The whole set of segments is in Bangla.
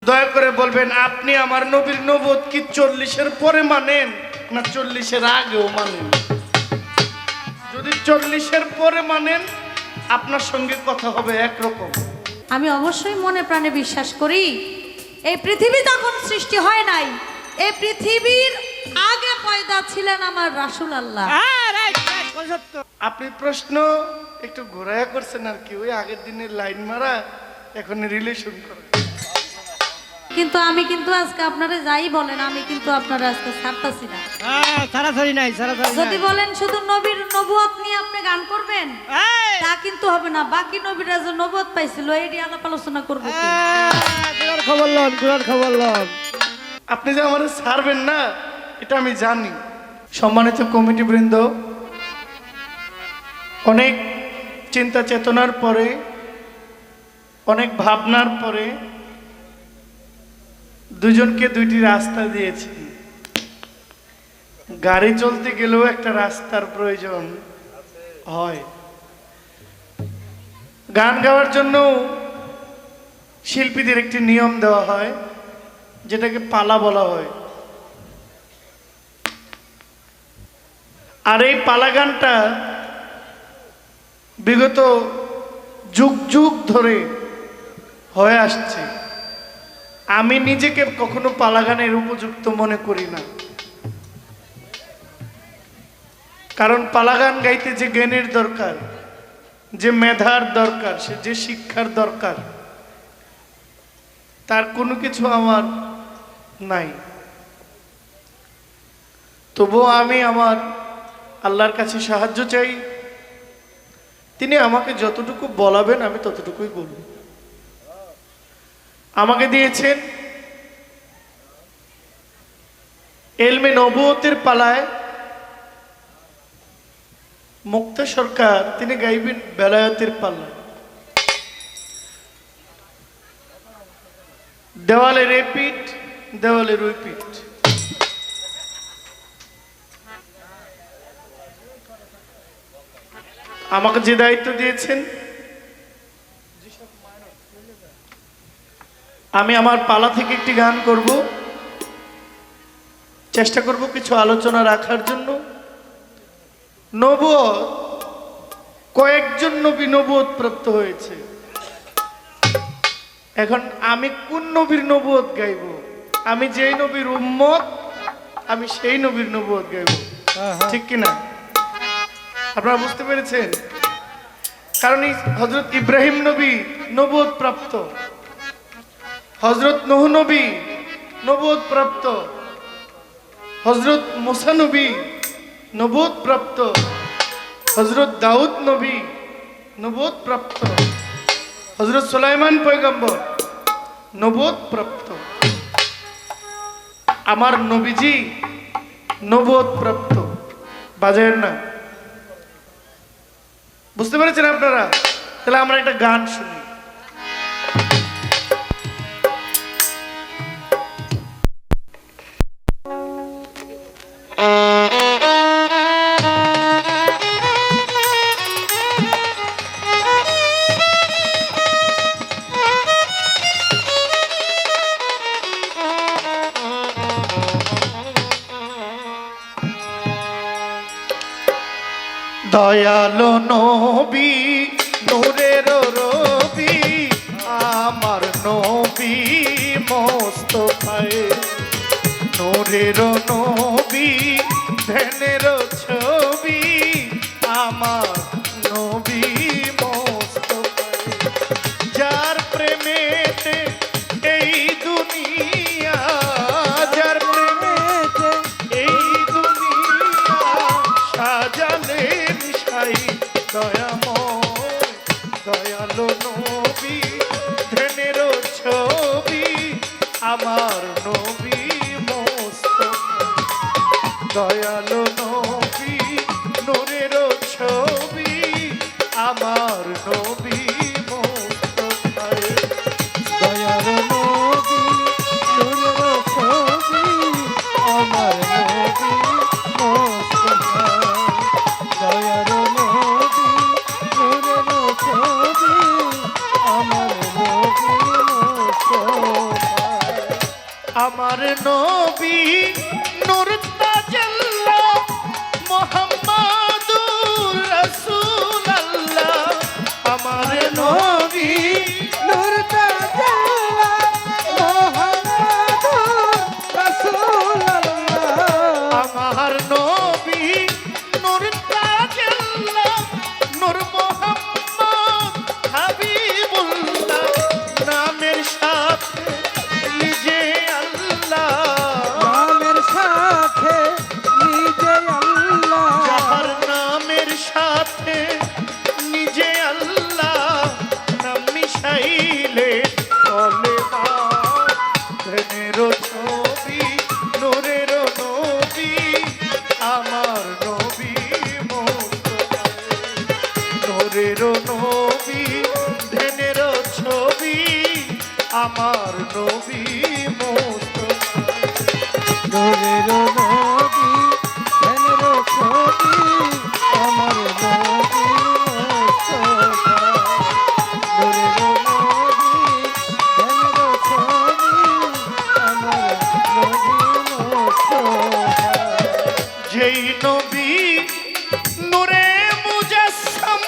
দয়া করে বলবেন আপনি আমার নবীর নবুয়ত কি 40-এর পরে মানেন না 40-এর আগেও মানেন? যদি 40-এর পরে মানেন আপনার সঙ্গে কথা হবে একরকম। আমি অবশ্যই মনে প্রাণে বিশ্বাস করি এই পৃথিবী তখন সৃষ্টি হয় নাই, এই পৃথিবীর আগে পয়দা ছিলেন আমার রাসূল আল্লাহ। আপনি প্রশ্ন একটু ঘোরায়া করছেন আর কি, ওই আগের দিনের লাইন মারা এখন রিলেশন করে। কিন্তু আমি কিন্তু আজকে আপনারা যাই বলেন আমি কিন্তু আপনারা আজকে ছাড়তাছি না। ছাড়াছাড়ি নাই, ছাড়াছাড়ি যদি বলেন শুধু নবীর নবুয়ত নিয়ে আপনি গান করবেন তা কিন্তু হবে না, বাকি নবীরা যে নবুয়ত পাইছিল এটি আলাপ আলোচনা করব কি? গুড়ার খবর লন, গুড়ার খবর লন। আপনি যে আমার ছাড়বেন না এটা আমি জানি। সম্মানিত কমিটি বৃন্দ, অনেক চিন্তা চেতনার পরে, অনেক ভাবনার পরে দুজনকে দুইটি রাস্তা দিয়েছি। গাড়ি চলতে গেলেও একটা রাস্তার প্রয়োজন হয়, গান গাওয়ার জন্য শিল্পীদের একটি নিয়ম দেওয়া হয় যেটাকে পালা বলা হয়। আর এই পালা গানটা বিগত যুগ যুগ ধরে হয়ে আসছে। আমি নিজেকে কখনো পালা গানের উপযুক্ত মনে করি না, কারণ পালা গান গাইতে যে জ্ঞানের দরকার, যে মেধার দরকার, সে যে শিক্ষার দরকার, তার কোনো কিছু আমার নাই। তবুও আমি আমার আল্লাহর কাছে সাহায্য চাই, তিনি আমাকে যতটুকু বলাবেন আমি ততটুকুই বলব। আমাকে দিয়েছেন এলমে নবুয়তের পালায় মুক্তা সরকার, তিনি গাইবেন বেলায়েতের পালায়। দেওয়ালের এ পিঠ দেওয়ালের ওই পিঠ। আমাকে যে দায়িত্ব দিয়েছেন আমি আমার পালা থেকে একটি গান করব, চেষ্টা করব কিছু আলোচনা রাখার জন্য। নবুয়ত, কয়েকজন নবী নবুয়ত প্রাপ্ত হয়েছে। এখন আমি কোন নবীর নবুয়ত গাইব? আমি যেই নবীর উম্মত আমি সেই নবীর নবুয়ত গাইব, ঠিক কিনা? আপনারা বুঝতে পেরেছেন? কারণ হযরত ইব্রাহিম নবী নবুয়ত প্রাপ্ত, হযরত নূহ নবী নবুয়ত প্রাপ্ত, হযরত মুসা নবী নবুয়ত প্রাপ্ত, হযরত দাউদ নবী নবুয়ত প্রাপ্ত, হযরত সুলাইমান পয়গম্বর নবুয়ত প্রাপ্ত। আমার নবীজি নবুয়ত প্রাপ্ত। বাজায়ের না? বুঝতে পেরেছেন আপনারা? তাহলে আমরা একটা গান শুনি। দয়ালো নবী নূরের রবি আমার নবী মোস্তফায়ে, নূরের নবী ধ্যানের ছবি আমার নবী মোস্তফায়ে, যার প্রেমেতে এই দুনিয়া, যার প্রেমেতে এই দুনিয়া সাজালেন সাই দয়াময়, দয়ালো নবী ধ্যানের ছবি আমার নবী মোস্তফা, দয়ালো নবী নূরের ছবি আমার নবী মোস্তফা, দয়ালো নবী নূরের ছবি আমার নবী মোস্তফা, দয়ালো নবী নূরের ছবি আমার নবী মোস্তফা। আমার নবী নূর তাজাল্লাহ মুহাম্মাদুর রাসূলুল্লাহ আমার নবী নূর তাজাল্লাহ মুহাম্মাদুর রাসূলুল্লাহ আমার নবী নূর তাজাল্লাহ নূর মুহাম্মদ হাবিবুল্লাহ নামের সাথে নিজে আল্লাহ নামের সাথে নিজে আল্লাহ যাহার নামের সাথে নিজে আল্লাহ নাম মিশাইলে চলে মা ধনের ছবি নূরের নবী আমার নবী মুস্তাফা নূরের নবী ধনের ছবি আমার নবী মুস্তাফা নূরের নবী ধ্যানের ছবি আমার নবী মুস্তাফা নূরের নবী ধ্যানের ছবি আমার নবী মুস্তাফা যেই নবী নূরে মুজাসসাম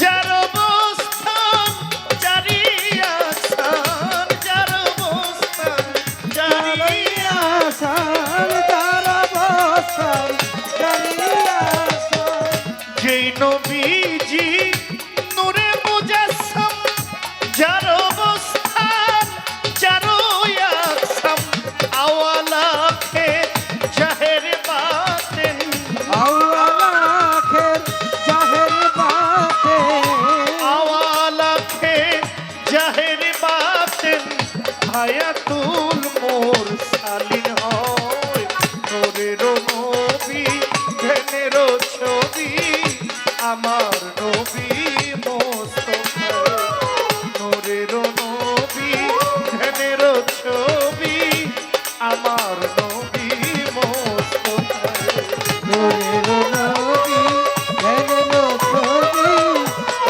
যার অবস্থান জারি আসান যার অবস্থান জারি আসান তারা বসান জানিয়া আসান যেই নবীজি নূরে মুজাসসাম যার অবস্থান যার আসাম আওয়ালাখে জাহের বাতেন আওয়ালাখের জাহের বাতে আওয়ালাখে জাহের বাতেন হায়াতুল মোর সালিন হয় নূরের নবী ধনের ছবি আমার নবী মুস্তাফা নূরের নবী ধনের ছবি আমার নবী মুস্তাফা নূরের নবী ধ্যানের ছবি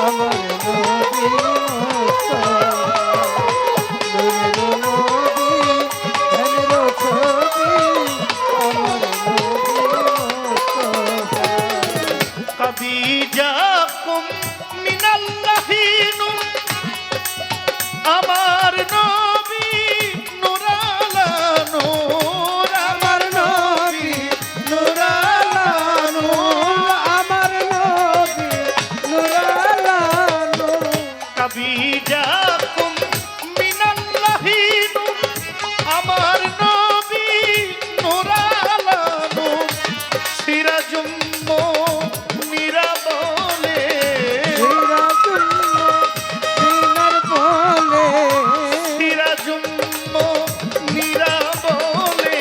আমার নবী মুস্তাফা নূরের নবী ধ্যানের ছবি আমার নবী মুস্তাফা কবি যাকুম মিনাল্লাহি নূর আমার নবী নূরালা নূর আমার নবী নূরালা নূর আমার নবী নূরালা নূর কবি যাকুম মিনাল্লাহি নূর আমার নবী নূরালা নূর সিরাজুম মুনিরা বলে সিরাজুম মুনিরা বলে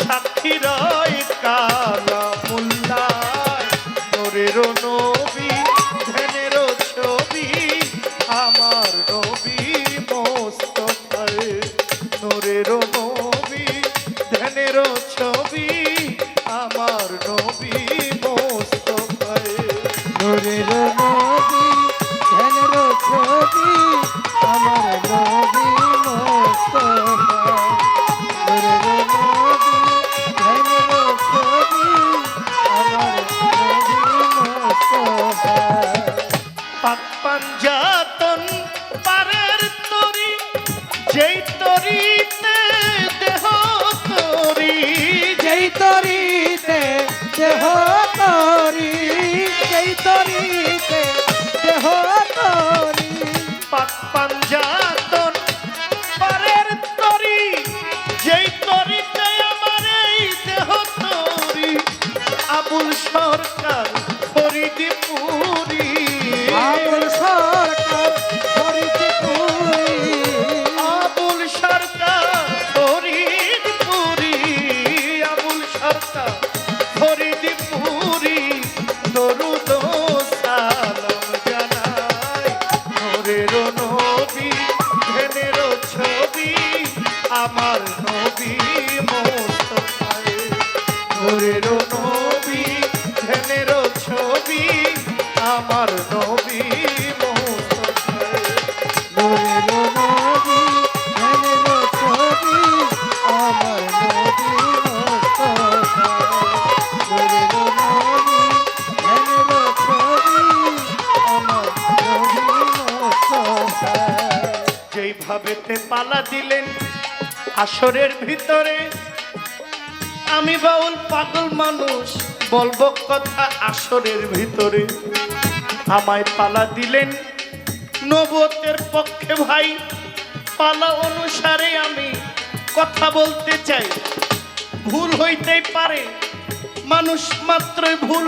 সাক্ষী রয় কালামুল্লাহ নূরের নবী ধ্যানের ছবি আমার নবী মুস্তাফা নূরের নবী ধ্যানের ছবি আমার নবী মুস্তাফা নূরের নবী ধ্যানের ছবি আমার নবী মুস্তাফা নূরের নবী ধ্যানের ছবি আমার নবী মুস্তাফা পাক পাঞ্জাতন পারের তরি যেই তরিতে দেহ তরি যেই তরিতে দেহ তরি যেই তরিতে দেহ তরি পাক পাঞ্জাতন পারের তরি যেই তরিতে আমার এই দেহ তরি আবুল সরকার ফরিদপুরি আবুল সরকার ফরিদপুরি আবুল সরকার ফরিদপুরি আবুল সরকার ফরিদপুরি দরুদ ও সালাম জানাই নূরের নবী ধ্যানের ছবি আমার নবী মুস্তাফা নূরের নবী ধ্যানের ছবি আমার নবী মুস্তাফা নূরের নবী ধ্যানের ছবি পালা দিলেন আসরের ভিতরে। আমি বাউল পাগল মানুষ বলবো কথা আসরের ভিতরে। আমায় পালা দিলেন নবুয়তের পক্ষে ভাই, পালা অনুসারে আমি কথা বলতে চাই। ভুল হইতেই পারে, মানুষ মাত্রই ভুল,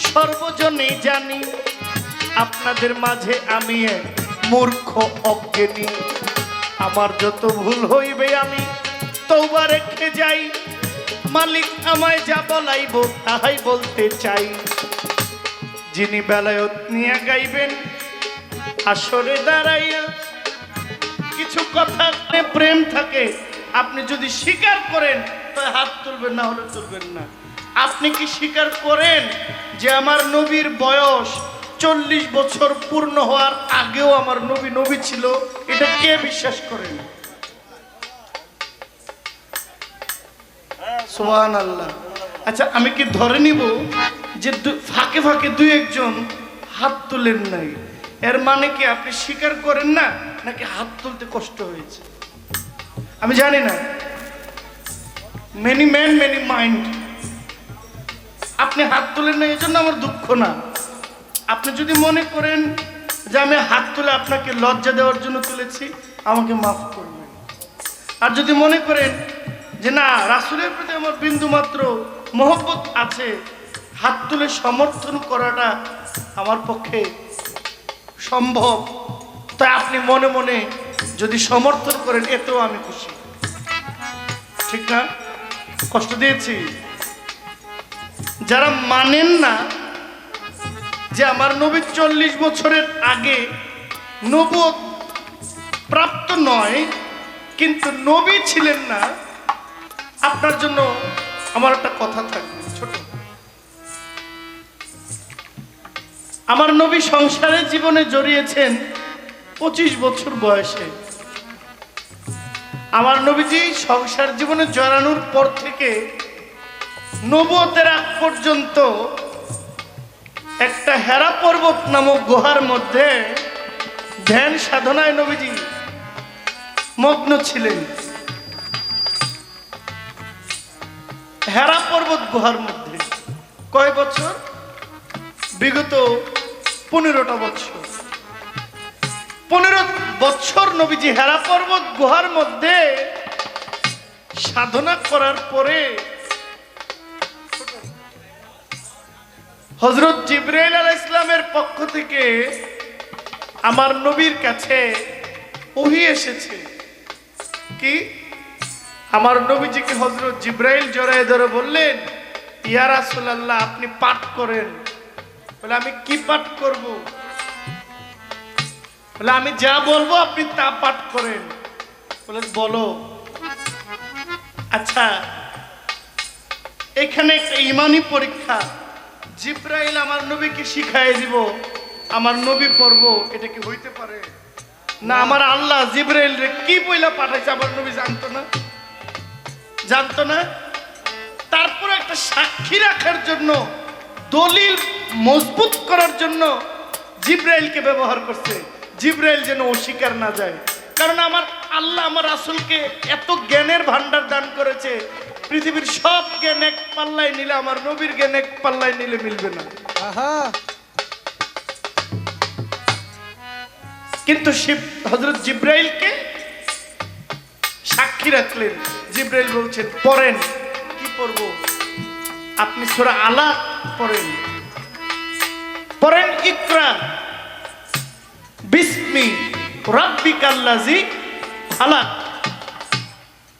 সর্বজনেই জানি। আপনাদের মাঝে আমি এক মূর্খ অজ্ঞানী। আমার যত ভুল হইবে আমি তওবা রেখে যাই। মালিক আমায় যা বলাইব তাহাই বলতে চাই। যিনি বেলায়ত নিয়ে গাইবেন আসরে দাঁড়াইয়া, কিছু কথা প্রেম থাকে, আপনি যদি স্বীকার করেন তাহলে হাত তুলবেন, না হলে তুলবেন না। আপনি কি স্বীকার করেন যে আমার নবীর বয়স 40 বছর পূর্ণ হওয়ার আগেও আমার নবী নবী ছিল? এটা কে বিশ্বাস করেন? সুবহানাল্লাহ। আচ্ছা, আমি কি ধরে নিব যে ফাঁকে ফাঁকে দুই একজন হাত তুলেন নাই, এর মানে কি আপনি স্বীকার করেন না, নাকি হাত তুলতে কষ্ট হয়েছে? আমি জানি না। Many man many mind. আপনি হাত তুলেন না এই জন্য আমার দুঃখ না। আপনি যদি মনে করেন যে আমি হাত তুলে আপনাকে লজ্জা দেওয়ার জন্য তুলেছি, আমাকে মাফ করবেন। আর যদি মনে করেন যে না, রাসূলের প্রতি আমার বিন্দু মাত্র মহব্বত আছে, হাত তুলে সমর্থন করাটা আমার পক্ষে সম্ভব, তাই আপনি মনে মনে যদি সমর্থন করেন, এতেও আমি খুশি। ঠিক না? কষ্ট দিয়েছি? যারা মানেন না যে আমার নবী 40 বছরের আগে নবুয়ত প্রাপ্ত নয়, কিন্তু নবী ছিলেন না, আপনার জন্য আমার একটা কথা থাকবে ছোট। আমার নবী সংসারের জীবনে জড়িয়েছেন 25 বছর বয়সে। আমার নবীজি সংসার জীবনে জড়ানোর পর থেকে নবুয়তের আগ পর্যন্ত একটা হেরা পর্বত নামক গুহার মধ্যে ধ্যান সাধনায় নবীজি মগ্ন ছিলেন। হেরা পর্বত গুহার মধ্যে কয় বছর? বিগত 15টা বছর। 15 বছর নবীজি হেরা পর্বত গুহার মধ্যে সাধনা করার পরে হযরত জিবরাইল আলাইহিস সালামের পক্ষ থেকে আমার নবীর কাছে ওহী এসেছে। কি? আমার নবীজিকে হযরত জিবরাইল জড়ায় ধরে বললেন, ইয়া রাসূলুল্লাহ, আপনি পাঠ করেন। বলে, আমি কি পাঠ করব? বলে, আমি যা বলবো আপনি তা পাঠ করেন। বলে, বলো। আচ্ছা, এখানে একটা ঈমানি পরীক্ষা। জিবরাইল আমার নবীকে শিখাই দিব, আমার নবী পড়ব, এটা কি হইতে পারে? না, আমার আল্লাহ জিবরাইল রে কি বইলা পাঠাইছে আমার নবী জানতো না? জানতো না? তারপর একটা সাক্ষী রাখার জন্য, দলিল মজবুত করার জন্য জিবরাইলকে ব্যবহার করছে, জিবরাইল যেন অস্বীকার না যায়। কারণ আমার আল্লাহ আমার রাসূলকে এত জ্ঞানের ভান্ডার দান করেছে, পৃথিবীর সব জ্ঞান এক পাল্লায় নিলে আমার নবীর জ্ঞান এক পাল্লায় নিলে মিলবে না। কিন্তু হযরত জিবরাইলকে সাক্ষী রাখলেন। জিবরাইল বলছেন, পড়েন। কি পড়ব? আপনি সূরা আলাক পড়েন। পড়েন, ইকরা বিসমি রাব্বিকাল্লাযী খালাক।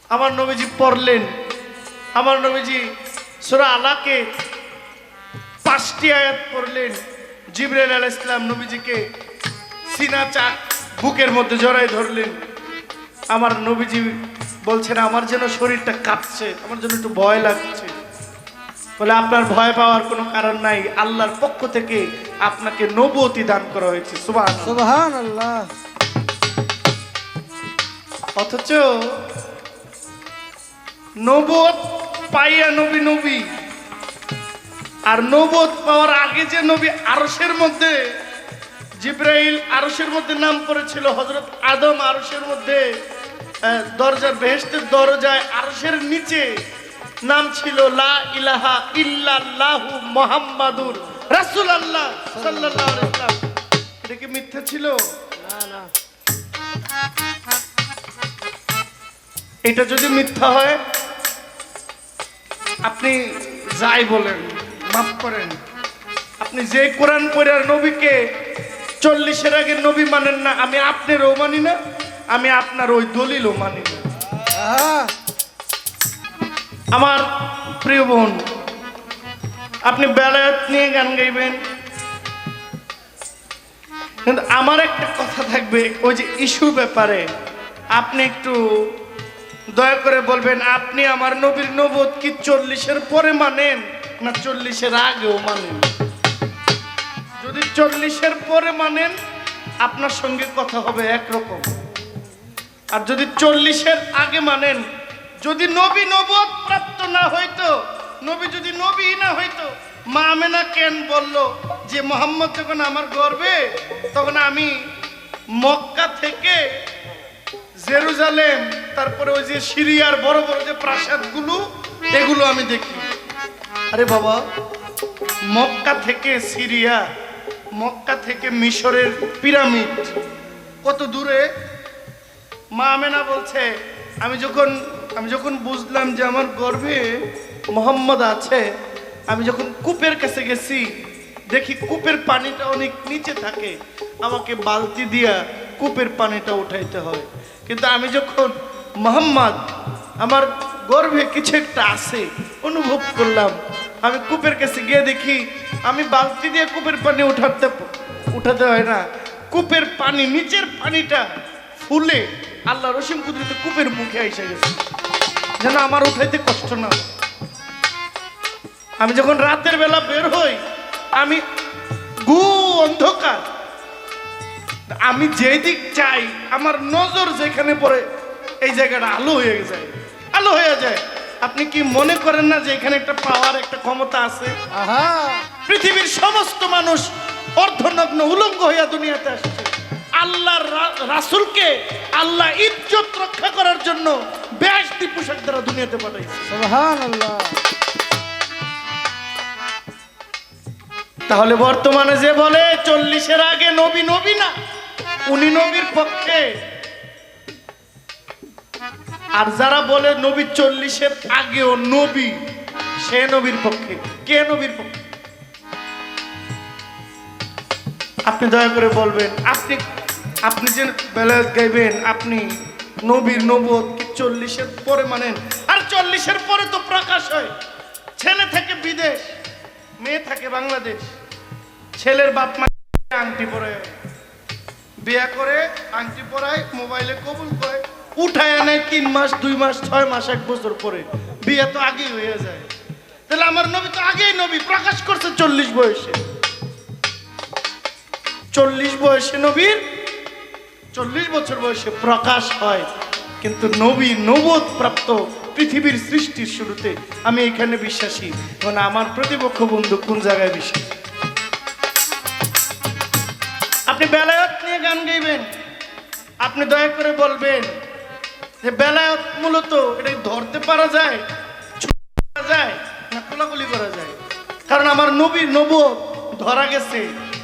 আমার নবীজি পড়লেন। আমার নবীজি সূরা আলাকে 5টি আয়াত পড়লেন। জিবরাইল আলাইহিস সালাম নবীজিকে সিনা চাক বুকের মধ্যে জড়ায় ধরলেন। আমার নবীজি বলছেন, আমার যেন শরীরটা কাঁপছে, আমার জন্য একটু ভয় লাগছে। বলে, আপনার ভয় পাওয়ার কোনো কারণ নাই, আল্লাহর পক্ষ থেকে আপনাকে নবুয়তি দান করা হয়েছে। সুবহানাল্লাহ। অথচ নবুয়ত পাইয়া নবী নবী, আর নবুয়ত পাওয়ার আগে যে নবী আরশের মধ্যে, জিবরাইল আরশের মধ্যে নাম পড়েছিল, হযরত আদম আরশের মধ্যে দরজার বেহেশতের দরজায় আরশের নিচে নাম ছিল লা ইলাহা ইল্লাল্লাহু মুহাম্মাদুর রাসূলুল্লাহ সাল্লাল্লাহু আলাইহি ওয়াসাল্লাম। এটা কি মিথ্যা ছিল? না না, এটা যদি মিথ্যা হয় আপনি যাই বলেন মাফ করেন, আপনি যে কোরআন পড়ার নবীকে 40-এর আগে নবী মানেন না, আমি আপনারও মানি না, আমি আপনার ওই দলিলও মানি না। আমার প্রিয় বোন, আপনি বেলায়েত নিয়ে গান গাইবেন, কিন্তু আমার একটা কথা থাকবে, ওই যে ইস্যু ব্যাপারে আপনি একটু দয়া করে বলবেন, আপনি আমার নবীর নবুয়ত কি 40-এর পরে মানেন না 40-এর আগেও মানেন? যদি 40-এর পরে মানেন আপনার সঙ্গে কথা হবে একরকম, আর যদি 40-এর আগে মানেন, যদি নবী নবুয়ত প্রাপ্ত না হইতো, নবী যদি নবী না হইতো, মা আমেনা কেন বলল যে মোহাম্মদ যখন আমার গর্ভে, তখন আমি মক্কা থেকে জেরুজালেম, তারপরে ওই যে সিরিয়ার বড় বড় যে প্রাসাদগুলো, এগুলো আমি দেখি। আরে বাবা, মক্কা থেকে সিরিয়া, মক্কা থেকে মিশরের পিরামিড কত দূরে? মা আমেনা বলছে আমি যখন বুঝলাম যে আমার গর্ভে মোহাম্মদ আছে, আমি যখন কূপের কাছে গেছি, দেখি কূপের পানিটা অনেক নিচে থাকে, আমাকে বালতি দিয়া কূপের পানিটা উঠাইতে হয়। কিন্তু আমি যখন মোহাম্মদ আমার গর্ভে কিছু একটা আছে অনুভব করলাম, আমি কূপের কাছে গিয়ে দেখি আমি বালতি দিয়ে কূপের পানি উঠাতে হয় না, কূপের পানি, নিচের পানিটা ফুলে আল্লাহ রসিম কুদরতে কূপের মুখে এসে গেছে, যেন আমার উঠাইতে কষ্ট না। আমি যখন রাতের বেলা বের হই, আমি অন্ধকার, আমি যেদিক চাই আমার নজর যেখানে পড়ে এই জায়গাটা আলো হয়ে যায়, আলো হয়ে যায়। আপনি কি মনে করেন না যে এখানে একটা পাওয়ার, একটা ক্ষমতা আছে? পৃথিবীর সমস্ত মানুষ অর্ধনগ্ন উলঙ্গ হইয়া দুনিয়াতে আসছে, আল্লাহর রাসূলকে আল্লাহ ইজ্জত রক্ষা করার জন্য বেহেশতি পোশাক দ্বারা দুনিয়াতে পাঠাইছে। সুবহানাল্লাহ। তাহলে বর্তমানে যে বলে 40-এর আগে নবী নবী না, উনি নবীর পক্ষে, আর যারা বলে নবী 40-এর আগেও নবী, সে নবীর পক্ষে। কে নবীর পক্ষে? আপনি দয়া করে বলবেন, আপনি যে বেলায়েত গাইবেন, আপনি নবীর নবুয়ত কি 40-এর পরে মানেন? আর 40-এর পরে তো প্রকাশ হয়, ছেলে থেকে বিদেশ, মেয়ে থাকে বাংলাদেশ, ছেলের বাপ মা আংটি পরায়, বিয়ে করে আংটি পরায়, মোবাইলে কবুল করে, উঠায় নেয় 3 মাস 2 মাস 6 মাস 1 বছর পরে, বিয়ে তো আগেই হয়ে যায়। তাহলে আমার নবী তো আগেই নবী প্রকাশ করছে 40 বয়সে। 40 বয়সে নবীর 40 বছর বয়সে প্রকাশ হয়, কিন্তু নবী নবুয়ত প্রাপ্ত পৃথিবীর সৃষ্টির শুরুতে। আমি এখানে বিশ্বাসী, মানে আমার প্রতিপক্ষ বন্ধু কোন জায়গায় বিশ্বাসী? আপনি বেলায়েত নিয়ে গান গাইবেন, আপনি দয়া করে বলবেন যে বেলায়েত মূলত এটা ধরতে পারা যায়, করা যায় না কোলাকুলি করা যায়? কারণ আমার নবীর নবুয়ত ধরা গেছে,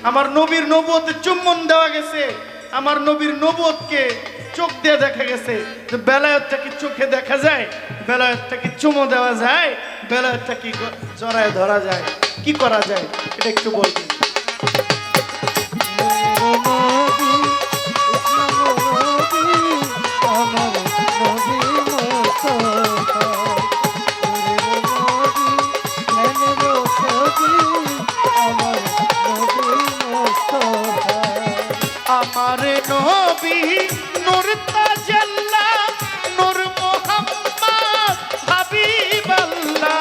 আমার নবীর নবুয়তে চুম্বন দেওয়া গেছে, আমার নবীর নবুয়তকে চোখ দিয়ে দেখা গেছে। যে বেলায়েতটা কি চোখে দেখা যায়? বেলায়েতটা কি চুমো দেওয়া যায়? বেলায়েতটা কি জড়ায় ধরা যায়? কি করা যায় এটা একটু বলবেন। আমারে নবী নূর তাজাল্লা, নূর মুহাম্মদ হাবিবাল্লাহ,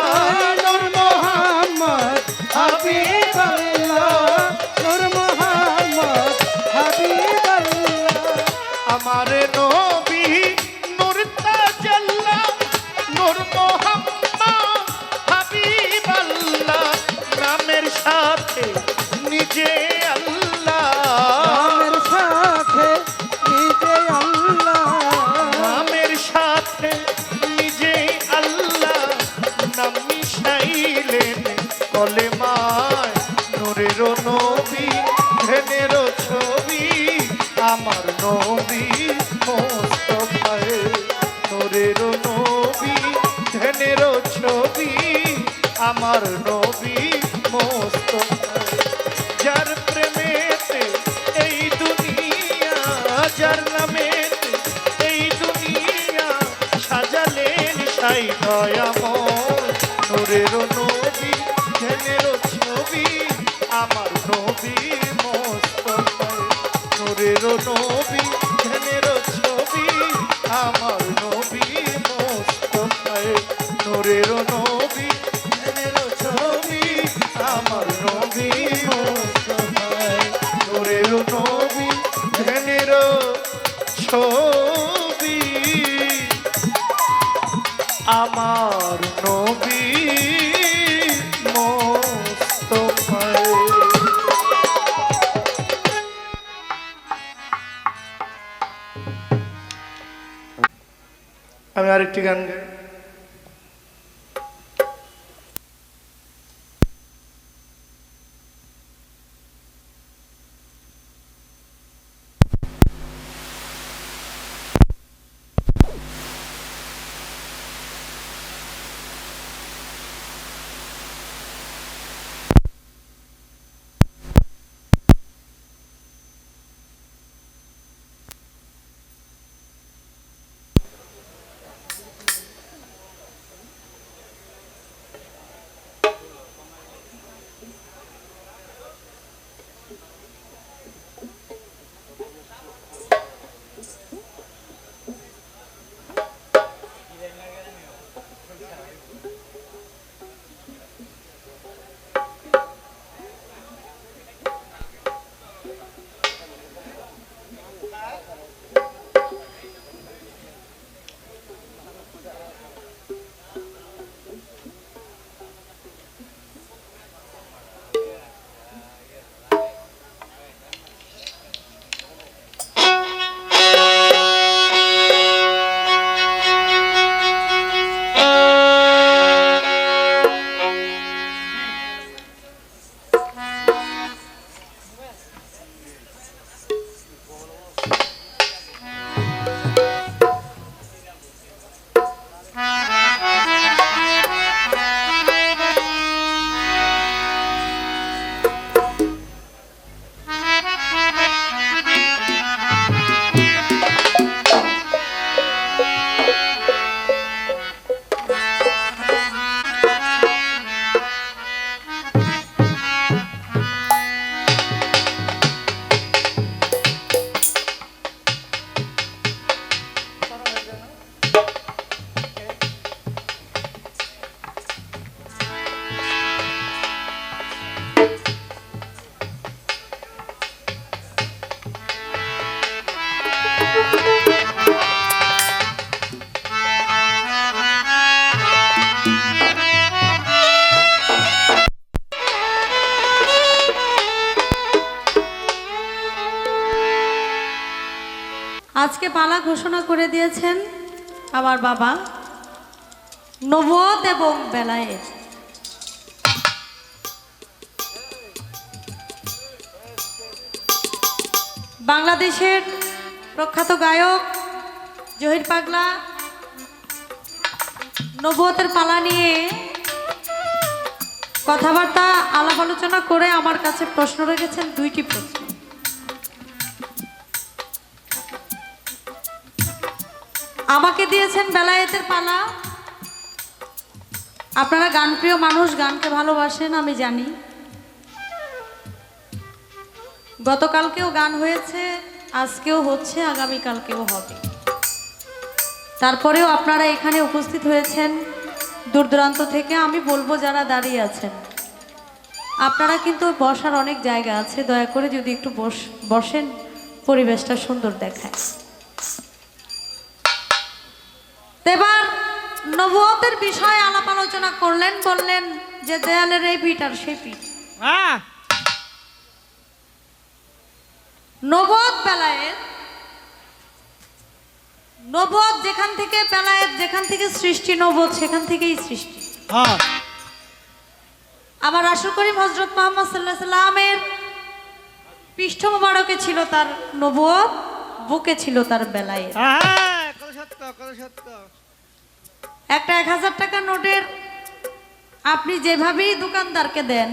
নূর মুহাম্মদ হাবিবাল্লাহ, সাথে নিজেই আল্লাহ নাম মিশাইলেন কলেমায়। নূরের নবী ধ্যানের ছবি আমার নবী মোস্তফায়। নূরের নবী ধ্যানের ছবি আমার নবী মোস্তফায়। যার প্রেমেতে এই দুনিয়া, যার নামেতে এই দুনিয়া সাজালেন সাই দয়াময়। নূরের নবী ধ্যানের ছবি আমার নবী মোস্তফায়। নূরের নবী ধ্যানের ছবি আমার নবী মোস্তফায়। নূরের নবী ধ্যানের ছবি আমার নবী মোস্তফায়। নূরের নবী ধ্যানের ছবি আমার নবী মোস্তফায়। আমি আরেকটি গান গাই। আজকে পালা ঘোষণা করে দিয়েছেন আমার বাবা নবুয়ত এবং বেলায়েত। বাংলাদেশের প্রখ্যাত গায়ক জহির পাগলা নবুয়তের পালা নিয়ে কথাবার্তা আলাপ আলোচনা করে আমার কাছে প্রশ্ন রেখেছেন, দুইটি প্রশ্ন। আমাকে দিয়েছেন বেলায়েতের পালা। আপনারা গানপ্রিয় মানুষ, গানকে ভালোবাসেন আমি জানি। গতকালকেও গান হয়েছে, আজকেও হচ্ছে, আগামীকালকেও হবে। তারপরেও আপনারা এখানে উপস্থিত হয়েছেন দূর দূরান্ত থেকে। আমি বলবো যারা দাঁড়িয়ে আছেন, আপনারা কিন্তু বসার অনেক জায়গা আছে, দয়া করে যদি একটু বসেন, পরিবেশটা সুন্দর দেখায়। এবার নবুয়তের বিষয়ে আলাপ আলোচনা করলেন, বললেন যে দেয়ালের এই পিঠ আর সেই পিঠ। নবুয়ত বেলায়েত নবুয়ত যেখান থেকে বেলায়েত যেখান থেকে সৃষ্টি, নবুয়ত সেখান থেকেই সৃষ্টি। হ্যাঁ আমার রাসূল করিম হযরত মুহাম্মদ সাল্লাল্লাহু আলাইহি সাল্লামের পৃষ্ঠ মোবারকে ছিল তার নবুয়ত, বুকে ছিল তার বেলায়েত। হ্যাঁ কত সত্য, কত সত্য। একটা 1000 টাকা নোটের আপনি যেভাবেই দোকানদারকে দেন,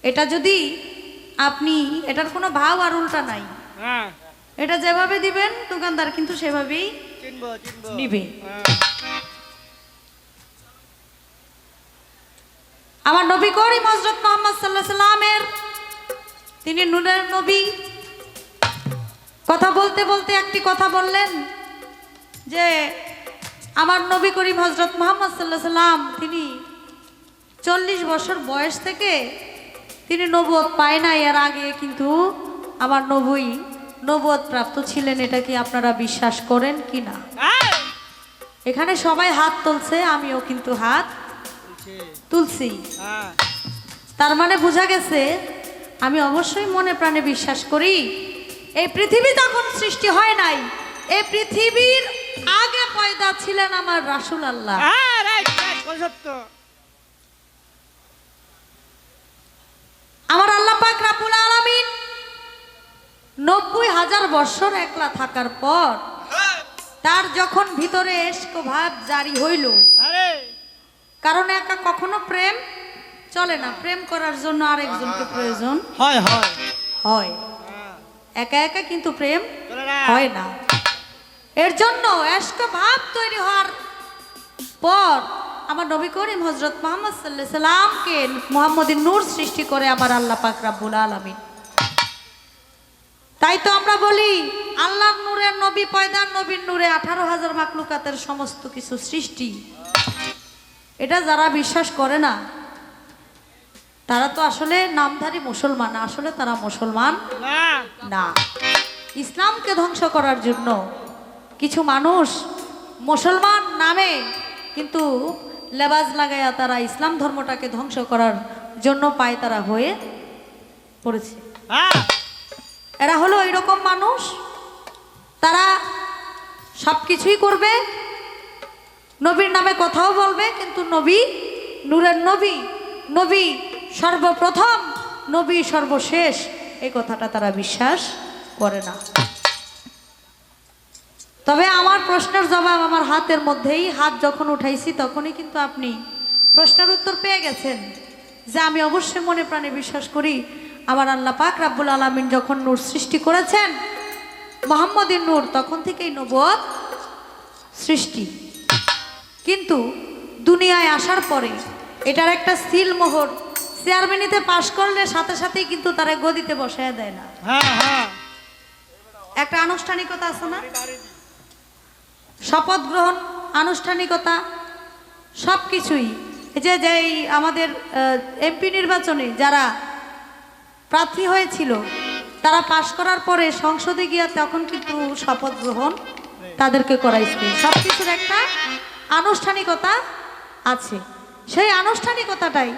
এটা যদি আপনি, এটার কোনো ভাব আর উল্টা নাই, হ্যাঁ এটা যেভাবে দিবেন দোকানদার কিন্তু সেভাবেই চিনবো চিনবো। নিবে। হ্যাঁ আমার নবী করিম হযরত মুহাম্মদ সাল্লাল্লাহু আলাইহি সাল্লামের, তিনি নূরের নবী। কথা বলতে বলতে একটি কথা বললেন যে আমার নবী করিম হযরত মুহাম্মদ সাল্লাল্লাহু আলাইহি সাল্লাম তিনি 40 বছর বয়স থেকে তিনি নবুয়ত পায় না, এর আগে কিন্তু আমার নবুয়ত প্রাপ্ত ছিলেন। এটা কি আপনারা বিশ্বাস করেন কি না? এখানে সবাই হাত তুলছে, আমিও কিন্তু হাত তুলছি। হ্যাঁ তার মানে বোঝা গেছে আমি অবশ্যই মনে প্রাণে বিশ্বাস করি এই পৃথিবী তখন সৃষ্টি হয় নাই, এই পৃথিবীর আগে পয়দা ছিলেন আমার রাসূল আল্লাহ। হ্যাঁ রাইট রাইট কত সত্য। আমার আল্লাহ পাক রব্বুল আলামিন 90,000 বছর একলা থাকার পর তার যখন ভিতরে ইশক ভাব জারি হইল, আরে কারণ একা কখনো প্রেম চলে না, প্রেম করার জন্য আরেকজনকে প্রয়োজন হয় হয়। হয়, হ্যাঁ একা একা কিন্তু প্রেম চলে না। হয় না। এর জন্য ইশক ভাব তৈরি হওয়ার পর আমার নবী করিম হযরত মুহাম্মদ সাল্লাল্লাহু আলাইহি সাল্লামকে মুহাম্মদী নূর সৃষ্টি করে আমার আল্লাহ পাক রব্বুল আলামিন। তাই তো আমরা বলি আল্লাহর নূরের নবী পয়দা, নবীর নূরে 18,000 মাখলুকাতের সমস্ত কিছু সৃষ্টি। এটা যারা বিশ্বাস করে না তারা তো আসলে নামধারী মুসলমান, আসলে তারা মুসলমান না না। ইসলামকে ধ্বংস করার জন্য কিছু মানুষ মুসলমান নামে কিন্তু লেবাজ লাগাইয়া তারা ইসলাম ধর্মটাকে ধ্বংস করার জন্য পায় তারা হয়ে পড়েছে। হ্যাঁ এরা হলো এরকম মানুষ, তারা সব কিছুই করবে, নবীর নামে কথাও বলবে, কিন্তু নবী নূরের নবী, নবী সর্বপ্রথম, নবী সর্বশেষ, এই কথাটা তারা বিশ্বাস করে না। তবে আমার প্রশ্নের জবাব আমার হাতের মধ্যেই, হাত যখন উঠাইছি তখনই কিন্তু আপনি প্রশ্নের উত্তর পেয়ে গেছেন যে আমি অবশ্যই মনে প্রাণে বিশ্বাস করি আমার আল্লাহ পাক রব্বুল আলামিন যখন নূর সৃষ্টি করেছেন মুহাম্মদী নূর, তখন থেকেই নবুয়ত সৃষ্টি। কিন্তু দুনিয়ায় আসার পরে এটার একটা সিল মোহর, চেয়ারম্যানিতে পাশ করলে সাথে সাথেই কিন্তু তারা গদিতে বসায় দেয় না, হ্যাঁ হ্যাঁ একটা আনুষ্ঠানিকতা আছে না, শপথ গ্রহণ আনুষ্ঠানিকতা সব কিছুই। এই যে যেই আমাদের এমপি নির্বাচনে যারা প্রার্থী হয়েছিল তারা পাশ করার পরে সংসদে গিয়া তখন কিন্তু শপথ গ্রহণ তাদেরকে করাইছে। সব কিছুর একটা আনুষ্ঠানিকতা আছে, সেই আনুষ্ঠানিকতাটাই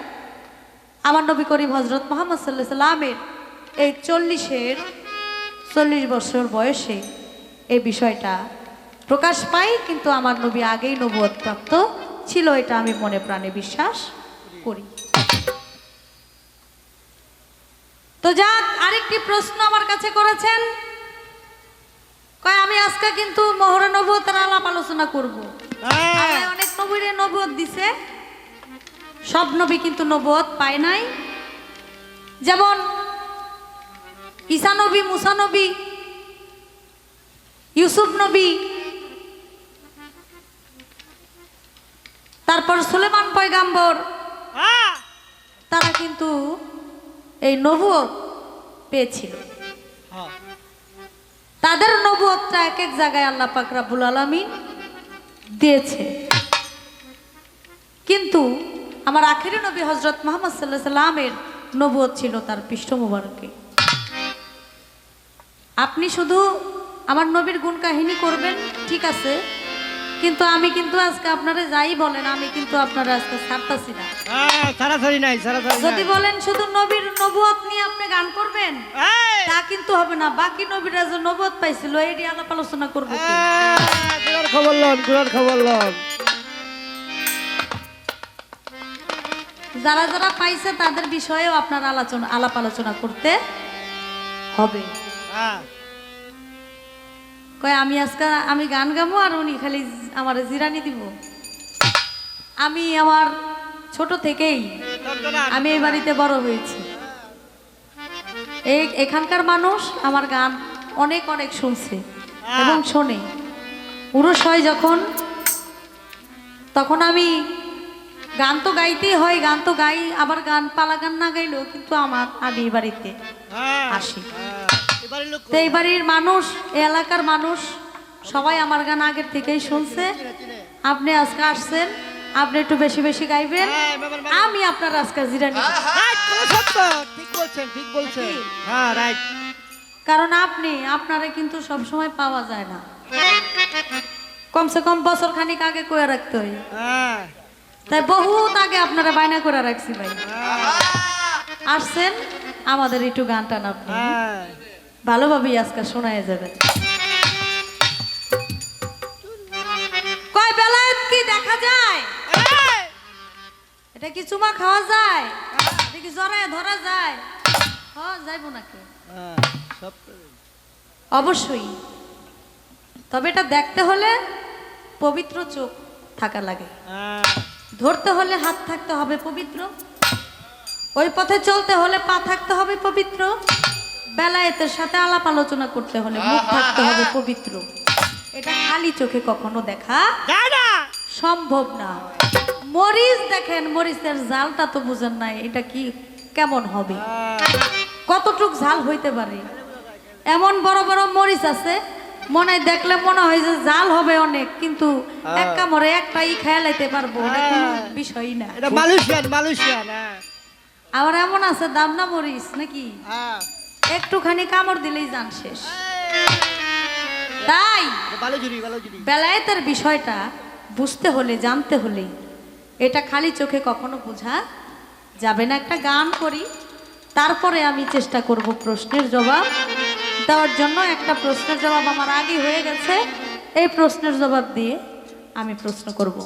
আমার নবী করিম হযরত মুহাম্মদ সাল্লাল্লাহু আলাইহি সাল্লামের এই 40 বছর বয়সে এই বিষয়টা প্রকাশ পায়। কিন্তু আমার নবী আগেই নবুয়ত প্রাপ্ত ছিল, এটা আমি মনে প্রাণে বিশ্বাস করি। তো যাক, আরেকটি প্রশ্ন আমার কাছে করেছেন, কয় আমি আজকে কিন্তু মোহরে নবুয়তের আলাপ আলোচনা করব। আল্লাহ অনেক নবীরে নবুয়ত দিছে, সব নবী কিন্তু নবুয়ত পায় নাই। যেমন ঈসা নবী, মুসা নবী, ইউসুফ নবী, তারপর সুলেমান পয়গাম্বর, তারা কিন্তু এই নবুয়ত পেয়েছিল। তাদের নবুয়তটা এক এক জায়গায় আল্লাহ পাক রব্বুল আলামিন দিয়েছে। কিন্তু আমার আখেরি নবী হযরত মুহাম্মদ সাল্লাল্লাহু আলাইহি সাল্লামের নবুয়ত ছিল তার পৃষ্ঠ মুবারকে। আপনি শুধু আমার নবীর গুণ কাহিনী করবেন ঠিক আছে, কিন্তু আমি কিন্তু আজকে আপনারা যাই বলেন আমি কিন্তু আপনারা আজকে ছাড়তাছি না। হ্যাঁ, সারাসারি নাই, সারাসারি নাই। যদি বলেন শুধু নবীর নবুয়ত নিয়ে আপনি গান করবেন এই, তা কিন্তু হবে না। বাকি নবীরা যে নবুয়ত পাইছিল এটি আলাপ আলোচনা করবো কি? ঘোড়ার খবর লন, ঘোড়ার খবর লন। যারা যারা পাইছে তাদের বিষয়েও আপনার আলাপ আলোচনা করতে হবে। হ্যাঁ, কয় আমি আজকে আমি গান গাবো আর উনি খালি আমার জিরানি দিব। আমি আমার ছোট থেকেই আমি এই বাড়িতে বড় হয়েছি। এখানকার মানুষ আমার গান অনেক অনেক শুনছে এবং শোনে। উরস হয় যখন তখন আমি গান তো গাইতেই হয়, গান তো গাই, আবার গান পালা গান না গাইলেও কিন্তু আমি এই বাড়িতে হ্যাঁ, আসি। হ্যাঁ। এবারে লোক তো এই বাড়ির মানুষ, এই এলাকার মানুষ সবাই আমার গান আগের থেকেই শুনছে। চিনে। আপনি আজকে আসছেন, আপনি একটু বেশি বেশি গাইবেন, হ্যাঁ, বাবার বাড়ি। আমি আপনার আজকে জিরানি দিব। রাইট, কোনো সত্য। ঠিক বলছেন, ঠিক বলছেন। নাকি? হ্যাঁ, রাইট। কারণ আপনারে কিন্তু সব সময় পাওয়া যায় না, কমসে কম বছর খানিক আগে কয়ে রাখতে হয়। হ্যাঁ, তাই বহুত আগে আপনারা বায়না করে রাখছি ভাই। হ্যাঁ, আসছেন আমাদের একটু গান টান আপনি হ্যাঁ। ভালোভাবেই আজকে শোনায় যাবে। কয় বেলায় কি দেখা যায়? এই, এটা কি চুমা খাওয়া যায়? এটা কি জড়ায় ধরা যায়? যাইব নাকি? হ্যাঁ, সব তো। অবশ্যই। তবে এটা দেখতে হলে পবিত্র চোখ থাকা লাগে, হ্যাঁ, ধরতে হলে হাত থাকতে হবে পবিত্র, ওই পথে চলতে হলে পা থাকতে হবে পবিত্র, বেলায়েতের সাথে আলাপ আলোচনা করতে হলে মুখ থাকতে হবে পবিত্র। এটা খালি চোখে কখনো দেখা যায় না। সম্ভব না। মরিচ দেখেন, মরিচের জালটা তো বুঝেন নাই, এটা কি কেমন হবে, কতটুক ঝাল হইতে পারে। এমন বড় বড় মরিচ আছে মনে হয় দেখলে মনে হয় যে জাল হবে অনেক, কিন্তু এক কামড়ে একটাই খেয়ালাইতে পারবো, এটা কোনো বিষয়ই না। এটা মালয়েশিয়ান, মালয়েশিয়ান। হ্যাঁ, আবার এমন আছে দাম না মরিচ নাকি হ্যাঁ। একটুখানি কামড় দিলেই জান শেষ। তাই বালুজুরি, বালুজুরি। বেলায়েতের বিষয়টা বুঝতে হলে, জানতে হলে এটা খালি চোখে কখনো বোঝা যাবে না। একটা গান করি, তারপরে আমি চেষ্টা করব প্রশ্নের জবাব দেওয়ার জন্য। একটা প্রশ্নের জবাব আমার আগে হয়ে গেছে, এই প্রশ্নের জবাব দিয়ে আমি প্রশ্ন করব।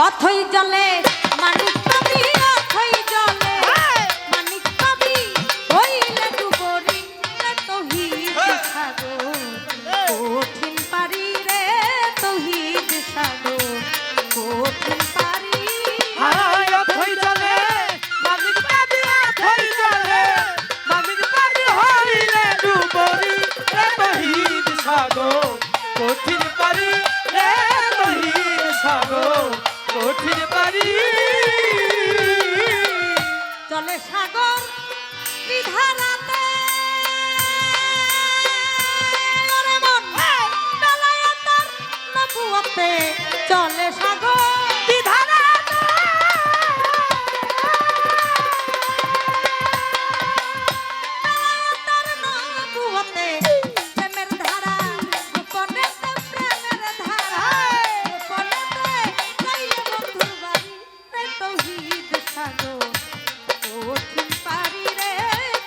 অথই জলে মানিক পাবি, অথই জলে মানিক পাবি, হইলে ডুবরি রে তৌহিদ সাগর, কঠিন পারি রে তৌহিদ সাগর, কঠিন পারি। হায় অথই জলে মানিক পাবি, অথই জলে মানিক পাবি, হইলে ডুবরি রে তৌহিদ সাগর, কঠিন পারি রে তৌহিদ সাগর, কঠিন পারি। চলে সাগর বিধারাতে, ওরে মন বেলায়েতের নবুয়তে, চলে সাগর বিধারাতে, বেলায়েতের নবুয়তে, প্রেমের ধারা গোপনেতে, প্রেমের ধারা গোপনেতে, গাইলে বন্ধুর বাড়ি রে তৌহিদ সাগর, কঠিন পারি রে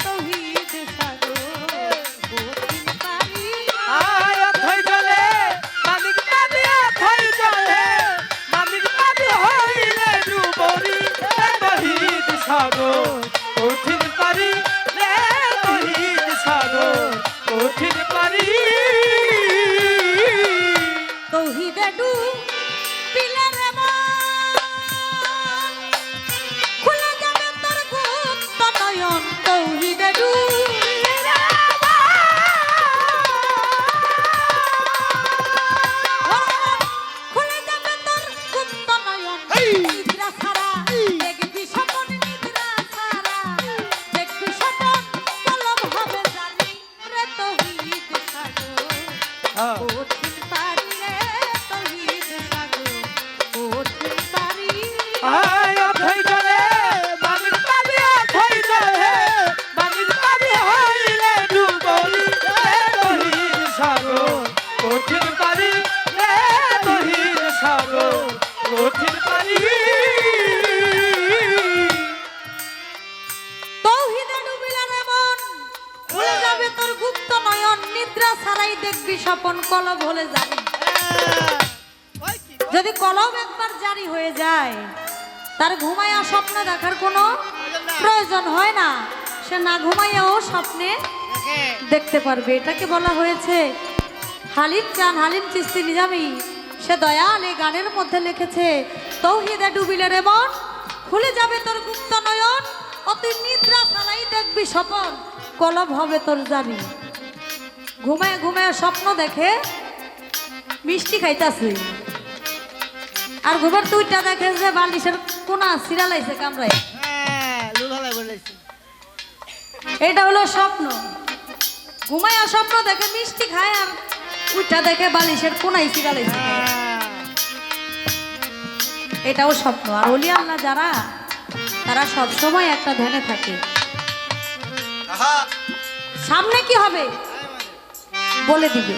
তৌহিদ সাগর, কঠিন পারি। হায় অথই জলে মানিক পাবি, অথই জলে মানিক পাবি, হইলে ডুবরি রে তৌহিদ সাগর, কঠিন পারি রে তৌহিদ সাগর, কঠিন পারি। তৌহিদে ডুবিলে রে মন, খুলে যাবে তোর গুপ্ত নয়ন, তৌহিদে ডুবিলে রে মন, খুলে যাবে তোর গুপ্ত নয়ন। নিদ্রা ছাড়া দেখবি স্বপন, নিদ্রা ছাড়া দেখবি স্বপন, কলম হবে জানি রে তৌহিদ সাগর, কঠিন পারি রে তৌহিদ সাগর, কঠিন পারি। হায় অথই জলে মানিক পাবি, অথই জলে মানিক পাবি, হইলে ডুবরি রে তৌহিদ কঠিন পারি রে তহির সাগর কঠিন পারি তৌহিদে ডুবিলা রে মন ভুলে যাবে তোর গুপ্ত নয়ন নিদ্রা ছাড়াই দেখবি স্বপন কলব হলে জানি যদি কলব একবার জারি হয়ে যায় তার ঘুমায়া স্বপ্ন দেখার কোনো প্রয়োজন হয় না সে না ঘুমাইয়াও স্বপ্নে দেখতে পারবে এটাকে বলা হয়েছে হালিম চান হালিম চিস্তি নিজামি সে দয়াল এই গানের মধ্যে লিখেছে তৌহিদে ডুবিলে রে মন খুলে যাবে তোর গুপ্ত নয়ন অতি নিদ্রা ছাড়াই দেখবি স্বপন কলব হবে তোর জানি ঘুমায় ঘুমায় স্বপ্ন দেখে মিষ্টি খাইতাছে আর ঘুমের দুইটা দেখে যে বালিশের কোনা সিরালাইছে কামড়ায় এটা হলো স্বপ্ন ঘুমায় স্বপ্ন দেখে মিষ্টি খায় আর উইটা দেখে বালিশের কোনাই সিরালাইছে এটাও স্বপ্ন আর ওলি আল্লাহ যারা তারা সব সময় একটা ধ্যানে থাকে সামনে কি হবে বলে দিবে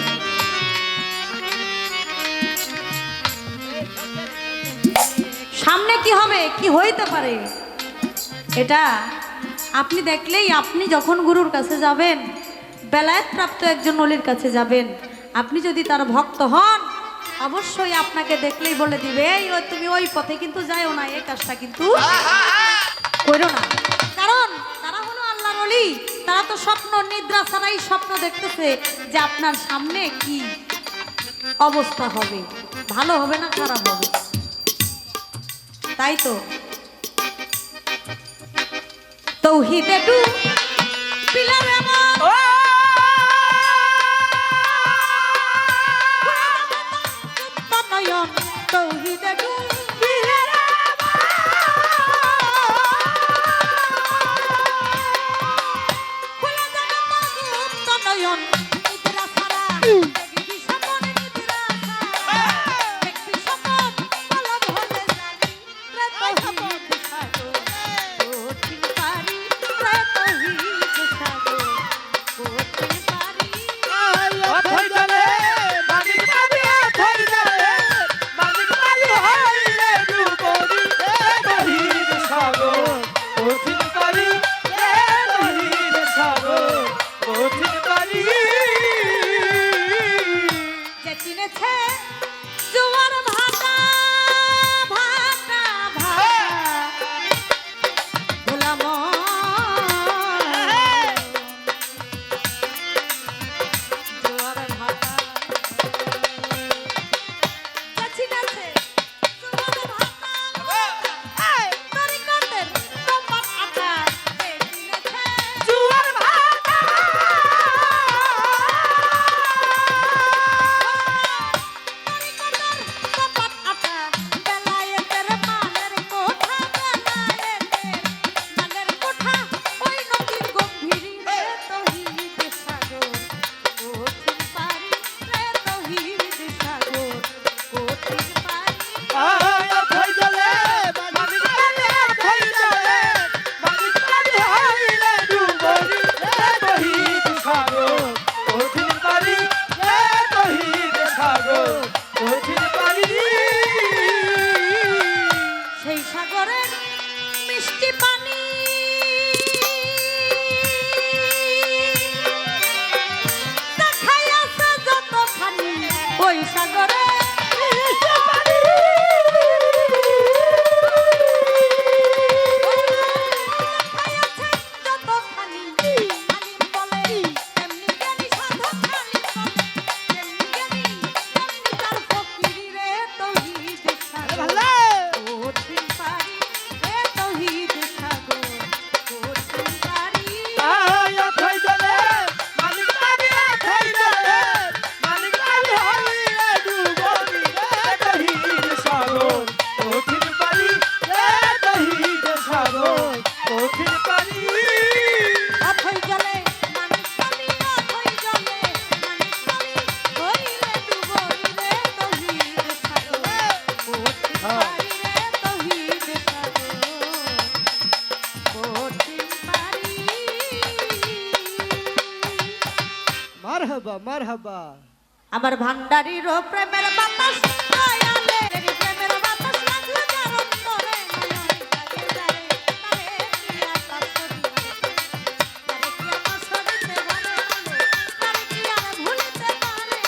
সামনে কি হবে কি হইতে পারে এটা আপনি দেখলেই আপনি যখন গুরুর কাছে যাবেন বেলায়েত প্রাপ্ত একজন ওলির কাছে যাবেন আপনি যদি তার ভক্ত হন অবশ্যই আপনাকে দেখলেই বলে দিবে এই তুমি ওই পথে কিন্তু যাও না এই কাজটা কিন্তু করো না কারণ তারা হলো আল্লাহর ওলি তারা তো স্বপ্ন নিদ্রা ছাড়াই স্বপ্ন দেখতেছে যে আপনার সামনে কি অবস্থা হবে ভালো হবে না খারাপ হবে তাই তো তৌহিদে ডুবিলা রে মন তৌহিদে ডুবিলা রে খুলে যাবে তোর গুপ্ত নয়ন নিদ্রা ছাড়া দেখবি স্বপন নিদ্রা ছাড়া দেখবি স্বপন কলব হলে জানি রে তৌহিদ সাগর কঠিন পারি রে তৌহিদ সাগর কঠিন পারি অথই জলে মানিক পারি অথই জলে মানিক পারি হইলে ডুবরি রে তহির সাগর কঠিন পারি রে তহির সাগর কঠিন পারি যে চিনেছে জোয়ার ভাটা ভাটা ভাটা ভোলাম জোয়ার ভাটা যে চিনেছে জোয়ার ভাটা তরি কাটের কপাট আটা যে চিনেছে জুয়ার ভাটা কপাট আটা বেলায়েতের মালের কোঠা বেলায়েতের মালের কোঠা ওই নদীর গম্ভীর রে তৌহিদ সাগর কঠিন পারি রে তৌহিদ সাগর কঠিন পারি অথই জলে মানিক পারি অথই জলে মানিক পারি হইলে ডুবরি রে তহির সাগর কঠিন পারি রে তহির সাগর কঠিন পারি সেই সাগরের মিষ্টি পানি দেখাইয়াছে যতখানি ওই সাগরে দেখাইয়াছে যতখানি আলিম বলে তেমনি জ্ঞানী সাধক আলিম বলে তেমনি জ্ঞানী তেমনি তার ফকিরি রে তৌহিদ সাগর কঠিন পারি রে তৌহিদ সাগর কঠিন পারি অথই জলে মানিক পারি অথই জলে মানিক পারি হইলে ডুবরি রে তহির সাগর কঠিন পারি রে তহির সাগর কঠিন পারি অথই জলে মানিক পানি অথই জলে মানিক পানি হইলে ডুবরি রে তৌহিদ সাগর কঠিন পারি রে তৌহিদ সাগর কঠিন পারি মারহাবা মারহাবা আমার ভান্ডারির প্রেমের বাতাস দয়ালে প্রেমের বাতাস লাগলো যার অন্তরে নয়ন লাগে যারে তারে কি আকাশ হইতে বলে তারে কি আর ভুলিতে পারে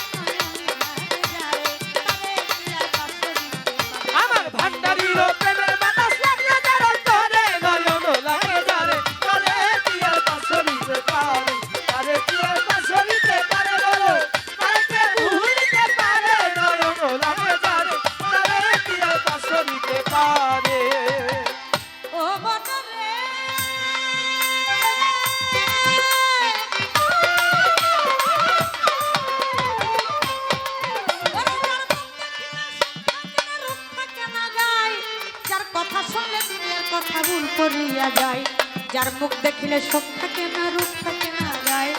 আমার ভান্ডারির প্রেমের বাতাস লাগলে যার অন্তরে নয়ন লাগে যারে তারে কি আর পাশরিতে পারে তারে কি আর পাশরিতে পারে বলো তারে কে ভুলিতে পারে নয়ন লাগে যারে তারে কি আর পাশরিতে পারে ও বদরে যার কথা শুনলে দিনের কথা ভুল করিয়া যায় যার মুখ দেখিলে সুখ থাকে না রূপ থাকে না যায়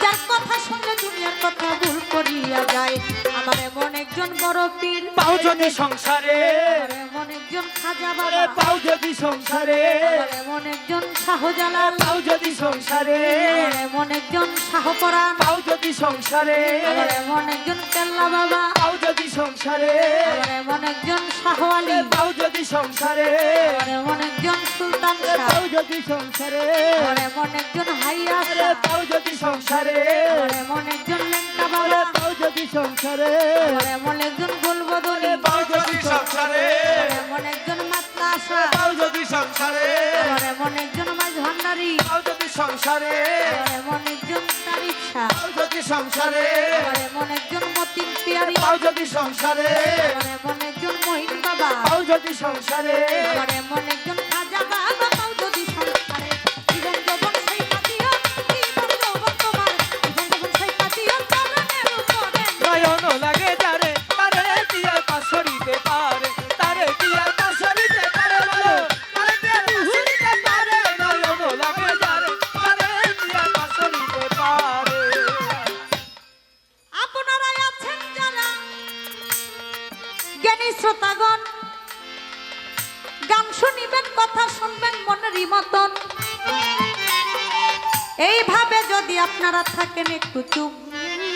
যার কথা শুনলে দুনিয়ার কথা ভুল করিয়া যায় আমার এমন একজন বড় পীর পাও যদি সংসারে আমার এমন একজন খাজা আরে বাবা পাও যদি সংসারে আমার এমন একজন শাহজালাল পাও যদি সংসারে আমার এমন একজন শাহপরাণ পাও যদি সংসারে আমার এমন একজন কেল্লা বাবা পাও যদি সংসারে আমার এমন একজন শাহ আলী পাও যদি সংসারে আমার এমন একজন সুলতান শাহ পাও যদি সংসারে আমার এমন একজন হাইয়া আরে শাহ পাও যদি সংসারে আমার এমন একজন লেঙ্কা বাবা পাও যদি সংসারে আমার এমন একজন গোলবদনী পাও যদি সংসারে আমার এমন একজন মাতলা শাহ পাও যদি সংসারে আমার এমন একজন মাঝ ভান্ডারী পাও যদি সংসারে আমার এমন একজন তারিক শাহ পাও যদি সংসারে আমার এমন একজন মতিন পিয়ারি পাও যদি সংসারে আমার এমন একজন মহিন বাবা পাও যদি সংসারে আমার এমন একজন খাজা বাবা পাও যদি সংসারে জীবন যৌবন সেই পাতিও জীবন যৌবন তোমার জীবন যৌবন সেই পাতিও চরণের উপরে নয়ন লাগে যারে তারে কি আর পাশরিতে পারে তারে কি আর পাশরিতে পারে বলো তারে কি আর পাশরিতে পারে নয়ন লাগে যারে তারে কি আর পাশরিতে পারে আপনারাই আছেন যারা জ্ঞানী শ্রোতাগণ গান শুনিবেন কথা শুনবেন মনেরই মতন এইভাবে যদি আপনারা থাকেন একটু চুপ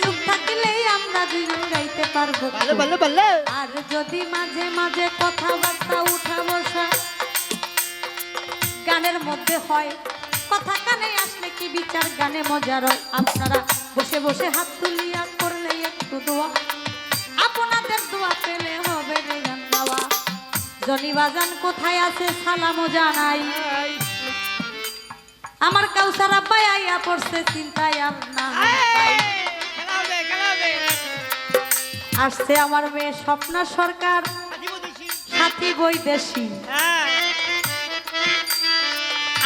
চুপ থাকিলেই আমরা দুজন গাইতে পারবো খুব। বলে আর যদি মাঝে মাঝে কথাবার্তা উঠা বসা গানের মধ্যে হয় কথা কানে আসলে কি বিচার গানে মজার হয় আপনারা বসে বসে হাত তুলিয়া করলে একটু দোয়া আপনাদের দোয়া পেলে হবে রে গান গাওয়া জনি বাজান কোথায় আছে সালামও জানাই আমার কাউসার আব্বাই আইয়া পড়ছে চিন্তায় আর না পাই। আসছে আমার মেয়ে স্বপ্না সরকার সাথী বৈদেশী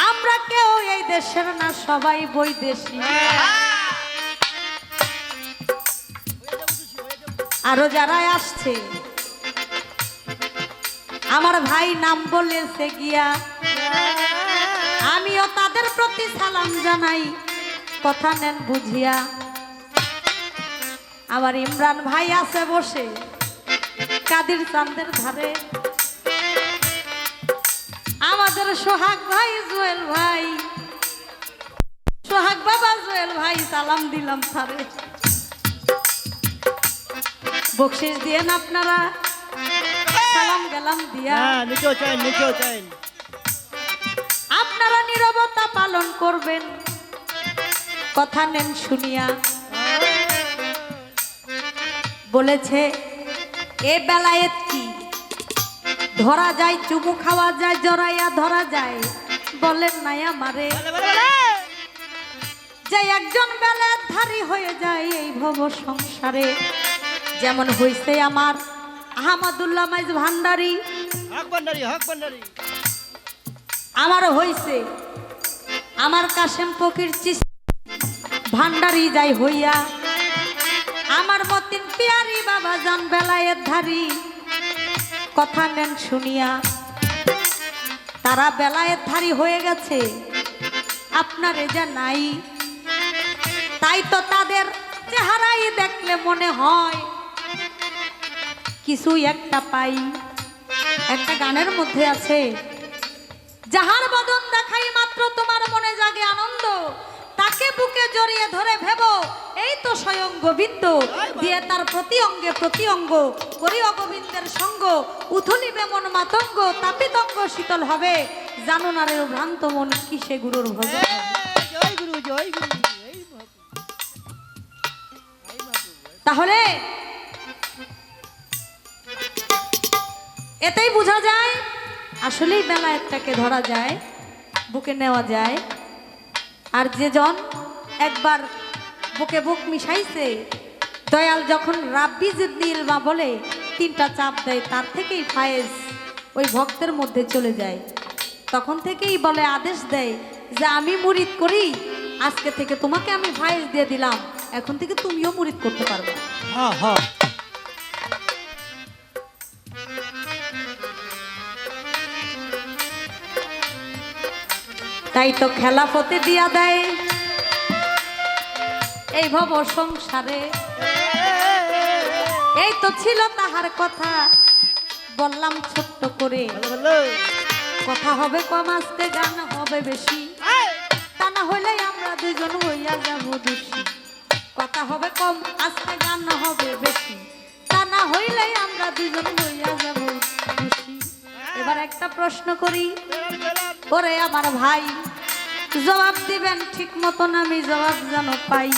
আমরা কেউ এই দেশের না সবাই বৈদেশী আরো যারা আসছে আমার ভাই নাম বলেছে গিয়া আমিও তাদের প্রতি সালাম জানাই কথা নেন বুঝিয়া আমার ইমরান ভাই আছে বসে কাদির চাঁদের ধারে আমাদের সোহাগ ভাই জুয়েল ভাই সোহাগ বাবা জুয়েল ভাই সালাম দিলাম তারে বকশিস দিয়েন আপনারা সালাম গেলাম দিয়া নিচেও চাই আপনারা নীরবতা পালন করবেন কথা নেন শুনিয়া বলেছে এ বেলায়েত কি ধরা যায় চুমু খাওয়া যায় জড়াইয়া ধরা যায় বলেন নাই আমারে যে একজন বেলায়েত ধারী হয়ে যায় এই ভব সংসারে যেমন হইছে আমার আহমদুল্লাহ মাইজ ভান্ডারী হক ভান্ডারি আমার হইছে আমার কাশেম ফকির চিশতি ভান্ডারী যাই হইয়া আমার মতিন পিয়ারি বাবা জান বেলায়েত ধারী কথা নেন শুনিয়া তারা বেলায়েত ধারী হয়ে গেছে আপনারে যা নাই তাই তো তাদের চেহারাই দেখলে মনে হয় কিছু একটা পাই একটা গানের মধ্যে আছে যাহার বদন দেখাই মাত্র তোমার মনে জাগে আনন্দ তাকে বুকে জড়িয়ে ধরে ভেবো এই তো স্বয়ং গোবিন্দ দিয়ে তার প্রতি অঙ্গ করি অগোবিন্দের সঙ্গ উথলিবে মন মাতঙ্গ তাপিতঙ্গ শীতল হবে জানো না রে ভ্রান্ত মন কিসে গুরুর ভজন হবে। জয় গুরু জয় গুরু এই তাহলে এতেই বোঝা যায় আসলেই বেলায়েতটাকে ধরা যায় বুকে নেওয়া যায় আর যে জন একবার বুকে বুক মিশাইছে দয়াল যখন রাব্বি জিদ্দিল মা বলে তিনটা চাপ দেয় তার থেকেই ফায়েজ ওই ভক্তের মধ্যে চলে যায় তখন থেকেই বলে আদেশ দেয় যে আমি মুরিদ করি আজকে থেকে তোমাকে আমি ফায়েজ দিয়ে দিলাম এখন থেকে তুমিও মুরিদ করতে পারবে হ্যাঁ হ্যাঁ তাই তো খেলাফতে দিয়া দেয় এই ভব সংসারে এই তো ছিল তাহার কথা বললাম ছোট্ট করে ভালো কথা হবে কম আজকে গান হবে বেশি তা না হইলে আমরা দুজন হইয়া যাব দোষী কথা হবে কম আজকে গান হবে বেশি তা না হইলে আমরা দুজন হইয়া যাব দোষী এবার একটা প্রশ্ন করি ওরে আমার ভাই জবাব দিবেন ঠিক মতন আমি জবাব যেন পাই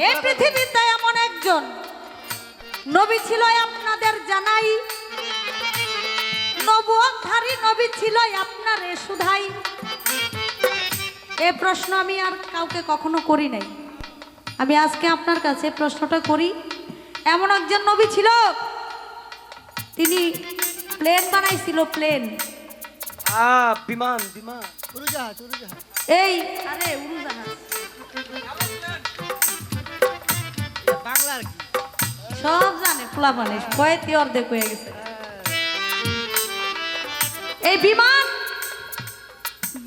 এই পৃথিবীতে এমন একজন নবী ছিল আপনাদের জানাই নবুয়তধারী নবী ছিল আপনারে শুধাই এই প্রশ্ন আমি আর কাউকে কখনো করি নাই আমি আজকে আপনার কাছে প্রশ্নটা করি এমন একজন নবী ছিল তিনি প্লেন বানাইছিল প্লেন বিমান বিমান উড়োজাহাজ উড়োজাহাজ এই আরে উড়োজাহাজ বাংলার কি সব জানে পোলা মানুষ কয়েতি অর্ধেক হয়ে গেছে এই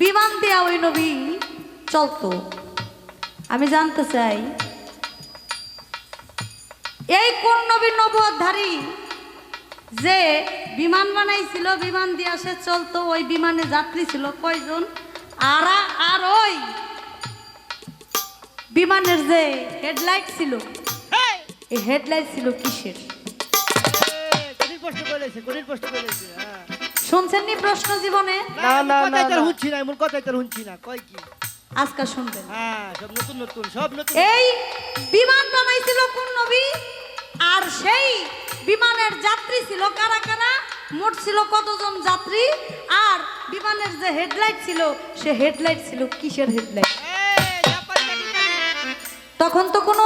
বিমান দেয়া ওই নবী চলতো আমি জানতে চাই এই কোন নবী নবুয়তধারী যে বিমান বানাইছিল বিমান দিয়ে সে চলতো ওই বিমানে যাত্রী ছিল কয়জন আর ওই বিমানের যে হেডলাইট ছিল এই হেডলাইট ছিল কিসের কঠিন প্রশ্ন করেছে হ্যাঁ শুনছেন নি প্রশ্ন জীবনে না না না না হুঁছি না এমন কথাই তোর হুঁছি না কয় কি আজকে শুনবেন হ্যাঁ সব নতুন নতুন সব নতুন এই বিমান বানাইছিল কোন নবী আর সেই বিমানের যাত্রী ছিল কারা কারা মোট ছিল কতজন যাত্রী আর বিমানের যে হেডলাইট ছিল সে হেডলাইট ছিল কিসের হেডলাইট তখন তো কোনো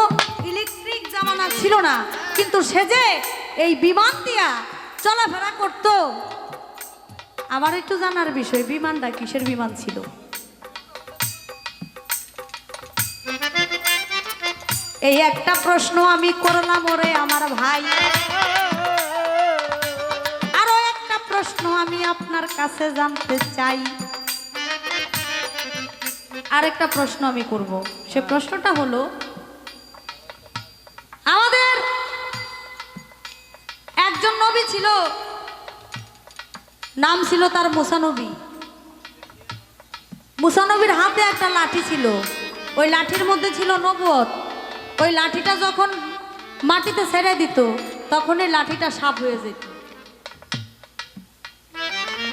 ইলেকট্রিক জামানা ছিল না কিন্তু সে যে এই বিমান দিয়া চলাফেরা করত আমার একটু জানার বিষয় বিমানটা কিসের বিমান ছিল এই একটা প্রশ্ন আমি করলাম ওরে আমার ভাই আরো একটা প্রশ্ন আমি আপনার কাছে জানতে চাই আরেকটা প্রশ্ন আমি করব সে প্রশ্নটা হলো আমাদের একজন নবী ছিল নাম ছিল তার মুসা নবী মুসা নবীর হাতে একটা লাঠি ছিল ওই লাঠির মধ্যে ছিল নবুয়ত ওই লাঠিটা যখন মাটিতে ছেড়ে দিত তখন এই লাঠিটা সাপ হয়ে যেত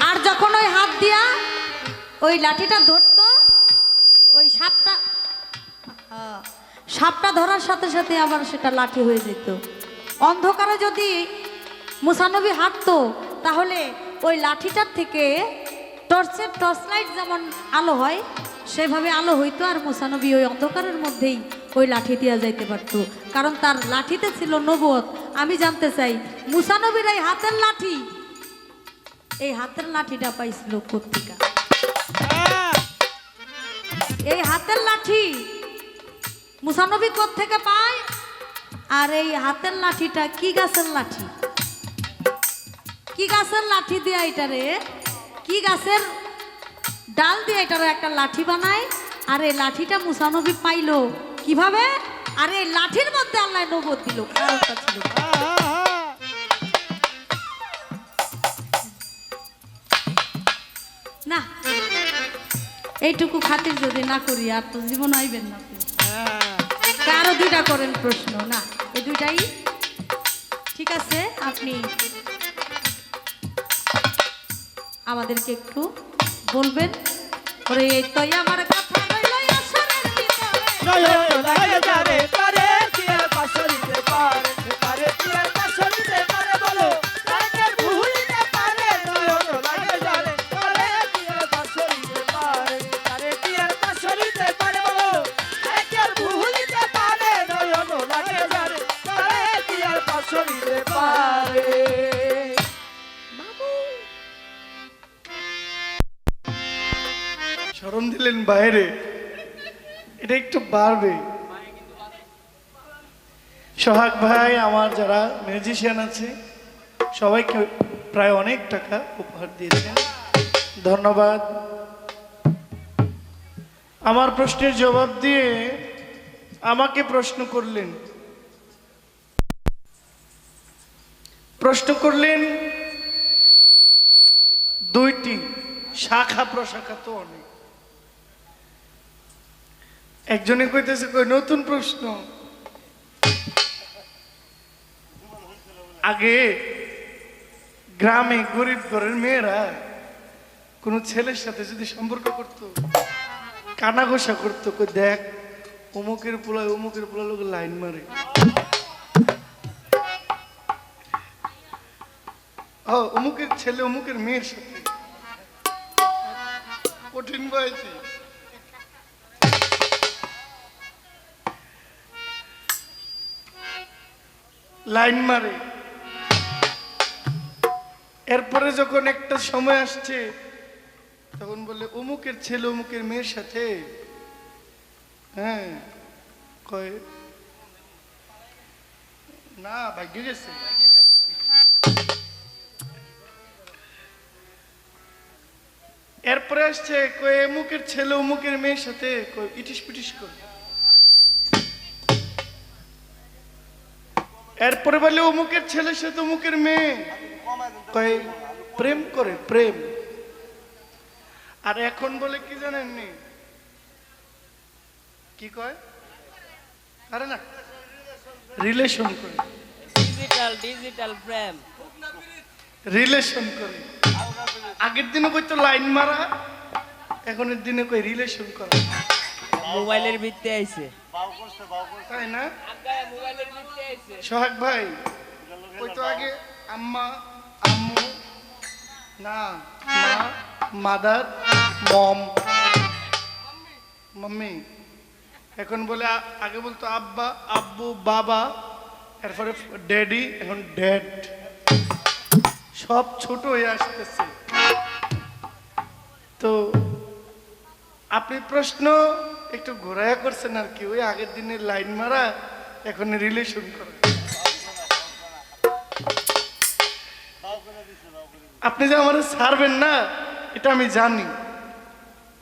আর যখন ওই হাত দিয়া ওই লাঠিটা ধরতো ওই সাপটা ধরার সাথে সাথে আবার সেটা লাঠি হয়ে যেত অন্ধকারে যদি মুসা নবী হাঁটতো তাহলে ওই লাঠিটার থেকে টর্চ লাইট যেমন আলো হয় সেভাবে আলো হইতো আর মুসা নবী ওই অন্ধকারের মধ্যেই ওই লাঠি দিয়া যাইতে পারতো কারণ তার লাঠিতে ছিল নবুয়ত আমি জানতে চাই মুসা নবীর এই হাতের লাঠিটা পাইছিল কোত্থেকে এই হাতের লাঠি মুসা নবী কোত্থেকে পায় আর এই হাতের লাঠিটা কি গাছের লাঠি কি গাছের লাঠি দিয়ে এটারে কি গাছের ডাল দিয়ে এটারে একটা লাঠি বানায় আর এই লাঠিটা মুসা নবী পাইলো কিভাবে আর এই লাঠির মধ্যে আল্লাহ নবুয়ত দিল কারণটা ছিল না এইটুকু খাতির যদি না করি আর তো জীবন আইবেন না আপনি। হ্যাঁ কারো দুইটা করেন প্রশ্ন না, এই দুইটাই ঠিক আছে। আপনি আমাদেরকে একটু বলবেন, ওরে এই তো আমার কথা রইলো আসরের ভিতরে। নয়ন লাগে যারে তারে কি আর পাশরিতে পারে, তারে কি আর পাশরিতে পারে বলো, তাকে ভুলিতে পারে। নয়ন লাগে যারে তারে কি আর পাশরিতে পারে, তারে কি আর পাশরিতে পারে বলো, তাকে আর ভুলিতে পারে। নয়ন লাগে যারে তারে কি আর পাশরিতে পারে। শরম দিলেন বাইরে, এটা একটু বাড়বে। সোহাগ ভাই, আমার যারা মিউজিশিয়ান আছে সবাইকে প্রায় অনেক টাকা উপহার দিয়েছেন, ধন্যবাদ। আমার প্রশ্নের জবাব দিয়ে আমাকে প্রশ্ন করলেন দুইটি, শাখা প্রশাখা তো অনেক। একজনে কইতেছে কই নতুন প্রশ্ন, আগে গ্রামে গরিব ঘরের মেয়েরা কোন ছেলের সাথে যদি সম্পর্ক করতো, কানাঘোষা করতো, কই দেখ অমুকের পোলা লোক লাইন মারে। অমুকের ছেলে অমুকের মেয়ের সাথে কঠিন বয়সে লাইন মারে। এরপরে যখন একটা সময় আসছে তখন বলে অমুকের ছেলে অমুকের মেয়ের সাথে, হ্যাঁ কয় না ভাগ্য গেছে। এরপরে আসছে কয় অমুকের ছেলে অমুকের মেয়ের সাথে ইটিস পিটিস করে। এরপরে বলে অমুকের ছেলের সাথে অমুকের মেয়ে কয় প্রেম করে, প্রেম। আর এখন বলে কি জানেননি, কি কয়, আরে না রিলেশন করে, ডিজিটাল প্রেম। রিলেশন করে। আগের দিনে কইতো লাইন মারা, এখনের দিনে কই রিলেশন করা। মোবাইলের ভিত্তি আইছে, তাই না মোবাইলের ভিত্তি আইছে। সোহাগ ভাই কইতো আগে আম্মা আম্মু, না মা মাদার মম মাম্মি। এখন বলে আগে বলতো আব্বা আব্বু বাবা, এরপরে ড্যাডি, এখন ড্যাড। সব ছোট হয়ে আসতেছে। তো আপনি প্রশ্ন একটু ঘোরায়া করছেন আর কি, ওই আগের দিনের লাইন মারা এখন রিলেশন করা। আপনি যে আমার ছাড়বেন না এটা আমি জানি,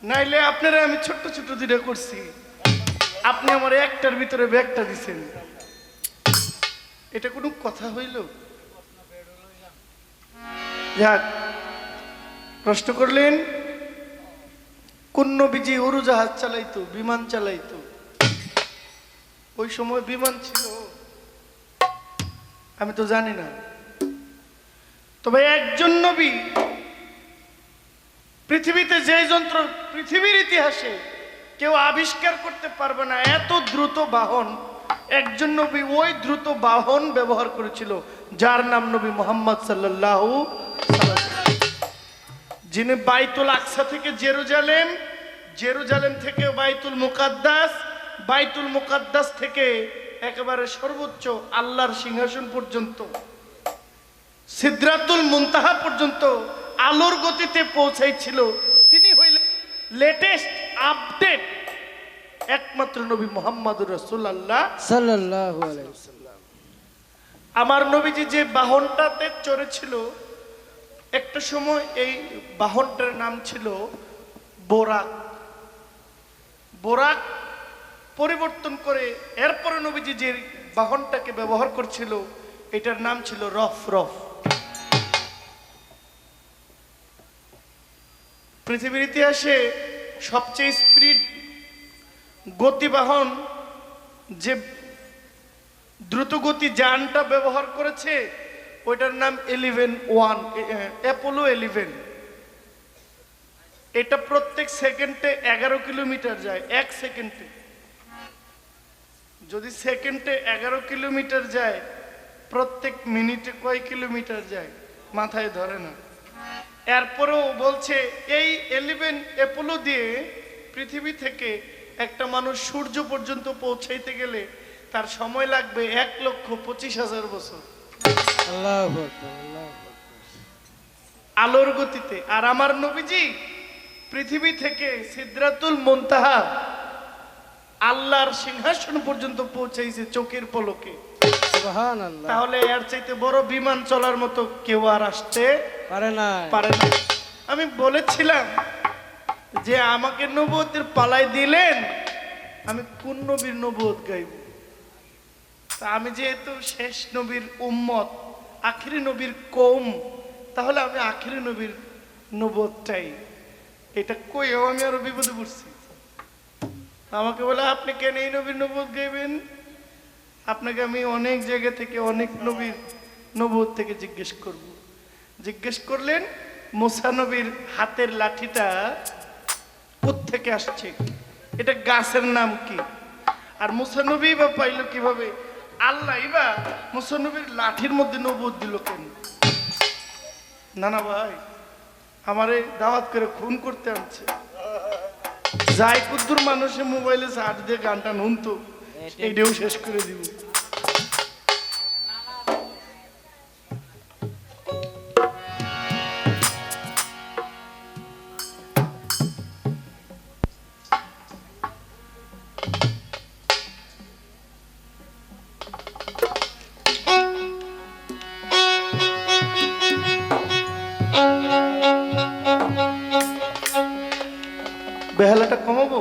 নাইলে আপনারা আমি ছোট্ট ছোট্ট দুইটা করছি, আপনি আমার একটার ভিতরে ব্যাগটা দিছেন, এটা কোনো কথা হইল? যাক, প্রশ্ন করলেন কোন নবীজি উড়োজাহাজ চালাইতো, বিমান চালাইতো? ওই সময় বিমান ছিল আমি তো জানি না, তবে একজন নবী পৃথিবীতে যে যন্ত্র পৃথিবীর ইতিহাসে কেউ আবিষ্কার করতে পারবে না, এত দ্রুত বাহন একজন নবী ওই দ্রুত বাহন ব্যবহার করেছিল, যার নাম নবী মুহাম্মদ সাল্লাল্লাহু আলাইহি ওয়াসাল্লাম, যিনি বাইতুল আকসা থেকে জেরুজালেম, জেরুজালেম থেকে বাইতুল মুকাদ্দাস, বাইতুল মুকাদ্দাস থেকে একেবারে সর্বোচ্চ আল্লাহর সিংহাসন পর্যন্ত, সিদরাতুল মুনতাহা পর্যন্ত আলোর গতিতে পৌঁছাইছিল। তিনি হইলেন লেটেস্ট আপডেট একমাত্র নবী মুহাম্মদুর রাসূলুল্লাহ সাল্লাল্লাহু আলাইহি ওয়াসাল্লাম। আমার নবীজি যে বাহনটাতে চড়েছিল, একটা সময় এই বাহনটার নাম ছিল বোরাক। বোরাক পরিবর্তন করে এরপরে নবীজি যে বাহনটাকে ব্যবহার করছিল এটার নাম ছিল রফ রফ। পৃথিবীর ইতিহাসে সবচেয়ে স্পিড গতিবাহন যে দ্রুতগতি যানটা ব্যবহার করেছে ওইটার নাম 11 অ্যাপোলো 11। এটা প্রত্যেক সেকেন্ডে 11 কিলোমিটার যায়, এক সেকেন্ডে। যদি সেকেন্ডে 11 কিলোমিটার যায়, প্রত্যেক মিনিটে কয় কিলোমিটার যায় মাথায় ধরে না। এরপরেও বলছে এই 11 অ্যাপোলো দিয়ে পৃথিবী থেকে একটা মানুষ সূর্য পর্যন্ত পৌঁছাইতে গেলে তার সময় লাগবে 1,25,000 বছর আল্লাহু আকবার, আল্লাহু আকবার। আলোর গতিতে। আর আমার নবীজি পৃথিবী থেকে সিদরাতুল মুনতাহা আল্লাহর সিংহাসন পর্যন্ত পৌঁছাইছে চোখের পলকে। সুবহানাল্লাহ। তাহলে এর চাইতে বড় বিমান চলার মতো কেউ আর আসতে পারে না। পারে না। আমি বলেছিলাম যে আমাকে নবুয়তের পালাই দিলেন, আমি কোন নবীর নবুয়ত গাইব? তা আমি যেহেতু শেষ নবীর উম্মত, আখিরি নবীর কওম, তাহলে আমি আখিরি নবীর নবুয়তটাই। এটা কইও আমি আরো বিপদে পড়ছি। আমাকে বলে আপনি কেন এই নবীর নবুয়ত গাইবেন? আপনাকে আমি অনেক জায়গা থেকে অনেক নবীর নবুয়ত থেকে জিজ্ঞেস করব। জিজ্ঞেস করলেন মুসা নবীর হাতের লাঠিটা কোত্থেকে আসছে, এটা গাছের নাম কি, আর মুসা নবী বা পাইলো কিভাবে, আল্লাহ বা মুসা নবীর লাঠির মধ্যে নবুয়ত দিল কেন? না না ভাই, আমারে দাওয়াত করে খুন করতে আনছে। যাই কুদ্দুর মানুষের মোবাইলে সার্চ দিয়ে গানটা নুনতো এইটাও শেষ করে দিব। বেহালাটা কমাবো?